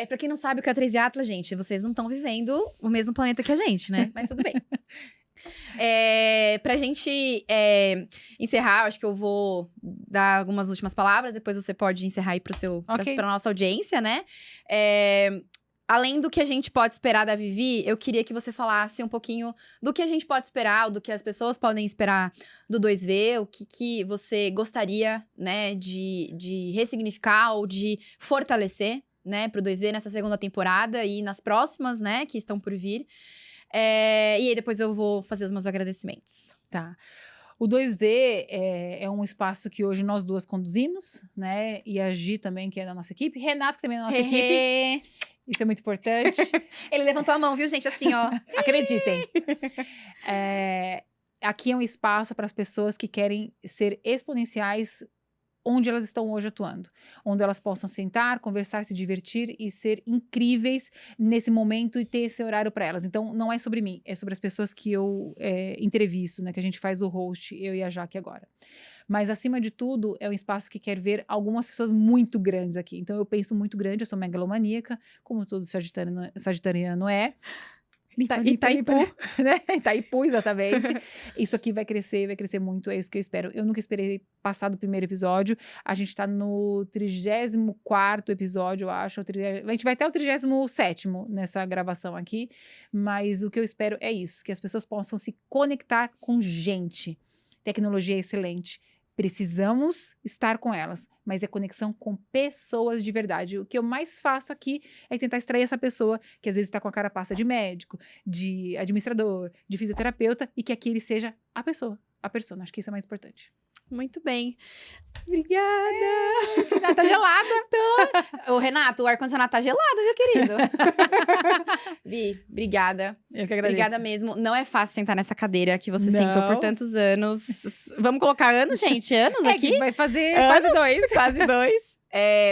Pra quem não sabe o que é o 3 e Atlas, gente, vocês não estão vivendo o mesmo planeta que a gente, né? Mas tudo bem. Pra gente encerrar, acho que eu vou dar algumas últimas palavras, depois você pode encerrar aí pra nossa audiência, né? além do que a gente pode esperar da Vivi, eu queria que você falasse um pouquinho do que a gente pode esperar, ou do que as pessoas podem esperar do 2V, o que você gostaria, né, de ressignificar ou de fortalecer, né, pro 2V nessa segunda temporada e nas próximas, né, que estão por vir. E aí depois eu vou fazer os meus agradecimentos. Tá. O 2V é um espaço que hoje nós duas conduzimos, né? E a Gi também, que é da nossa equipe. Renato, que também é da nossa equipe. Isso é muito importante. Ele levantou a mão, viu, gente? Assim, ó. Acreditem. Aqui é um espaço para as pessoas que querem ser exponenciais onde elas estão hoje atuando. Onde elas possam sentar, conversar, se divertir e ser incríveis nesse momento e ter esse horário para elas. Então, não é sobre mim, é sobre as pessoas que eu entrevisto, né? Que a gente faz o host, eu e a Jaque agora. Mas, acima de tudo, é um espaço que quer ver algumas pessoas muito grandes aqui. Então, eu penso muito grande, eu sou megalomaníaca, como todo sagitariano é. Itaipu. Né? Itaipu, exatamente. Isso aqui vai crescer muito, é isso que eu espero. Eu nunca esperei passar do primeiro episódio. A gente tá no 34º episódio, eu acho. A gente vai até o 37º nessa gravação aqui. Mas o que eu espero é isso, que as pessoas possam se conectar com gente. Tecnologia é excelente. Precisamos estar com elas, mas é conexão com pessoas de verdade. O que eu mais faço aqui é tentar extrair essa pessoa que às vezes está com a carapaça de médico, de administrador, de fisioterapeuta, e que aqui ele seja a pessoa, a persona. Acho que isso é mais importante. Muito bem. Obrigada. Tá gelada. Ô, Renato, o ar-condicionado tá gelado, viu, querido? Vi, obrigada. Eu que agradeço. Obrigada mesmo. Não é fácil sentar nessa cadeira que você sentou por tantos anos. Vamos colocar anos, gente? Anos aqui? Vai fazer anos, quase 2. Quase 2.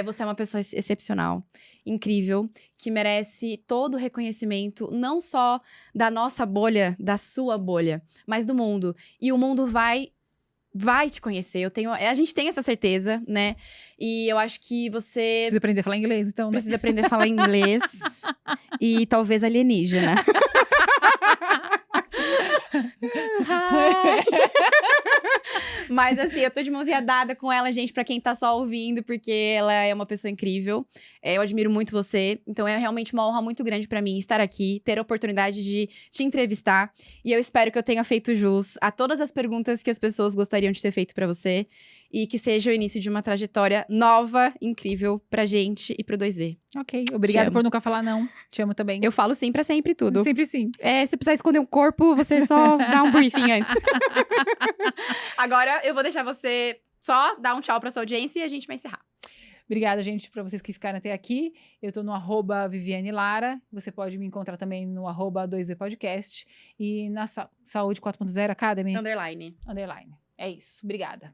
Você é uma pessoa excepcional, incrível, que merece todo o reconhecimento, não só da nossa bolha, da sua bolha, mas do mundo. E o mundo vai te conhecer. A gente tem essa certeza, né? E eu acho que você Precisa aprender a falar inglês, então, né? precisa aprender a falar inglês e talvez alienígena. Mas assim, eu tô de mãozinha dada com ela, gente, pra quem tá só ouvindo, porque ela é uma pessoa incrível. Eu admiro muito você. Então é realmente uma honra muito grande pra mim estar aqui, ter a oportunidade de te entrevistar. E eu espero que eu tenha feito jus a todas as perguntas que as pessoas gostariam de ter feito pra você. E que seja o início de uma trajetória nova, incrível pra gente e pro 2V. Ok, obrigada por nunca falar não. Te amo também. Eu falo sim pra sempre tudo. Sempre sim. Se precisar esconder um corpo, você só dá um briefing antes. Agora, eu vou deixar você só dar um tchau pra sua audiência e a gente vai encerrar. Obrigada, gente, pra vocês que ficaram até aqui. Eu tô no @Viviane Lara. Você pode me encontrar também no @2V Podcast. E na Saúde 4.0 Academy. Underline. É isso. Obrigada.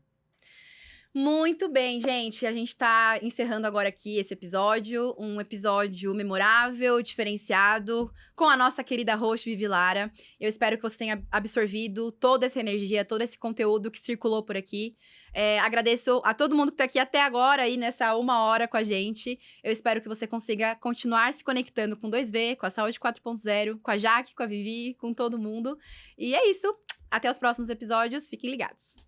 Muito bem, gente. A gente tá encerrando agora aqui esse episódio. Um episódio memorável, diferenciado, com a nossa querida host, Vivi Lara. Eu espero que você tenha absorvido toda essa energia, todo esse conteúdo que circulou por aqui. Agradeço a todo mundo que tá aqui até agora, aí nessa 1 hora com a gente. Eu espero que você consiga continuar se conectando com 2V, com a Saúde 4.0, com a Jaque, com a Vivi, com todo mundo. E é isso. Até os próximos episódios. Fiquem ligados.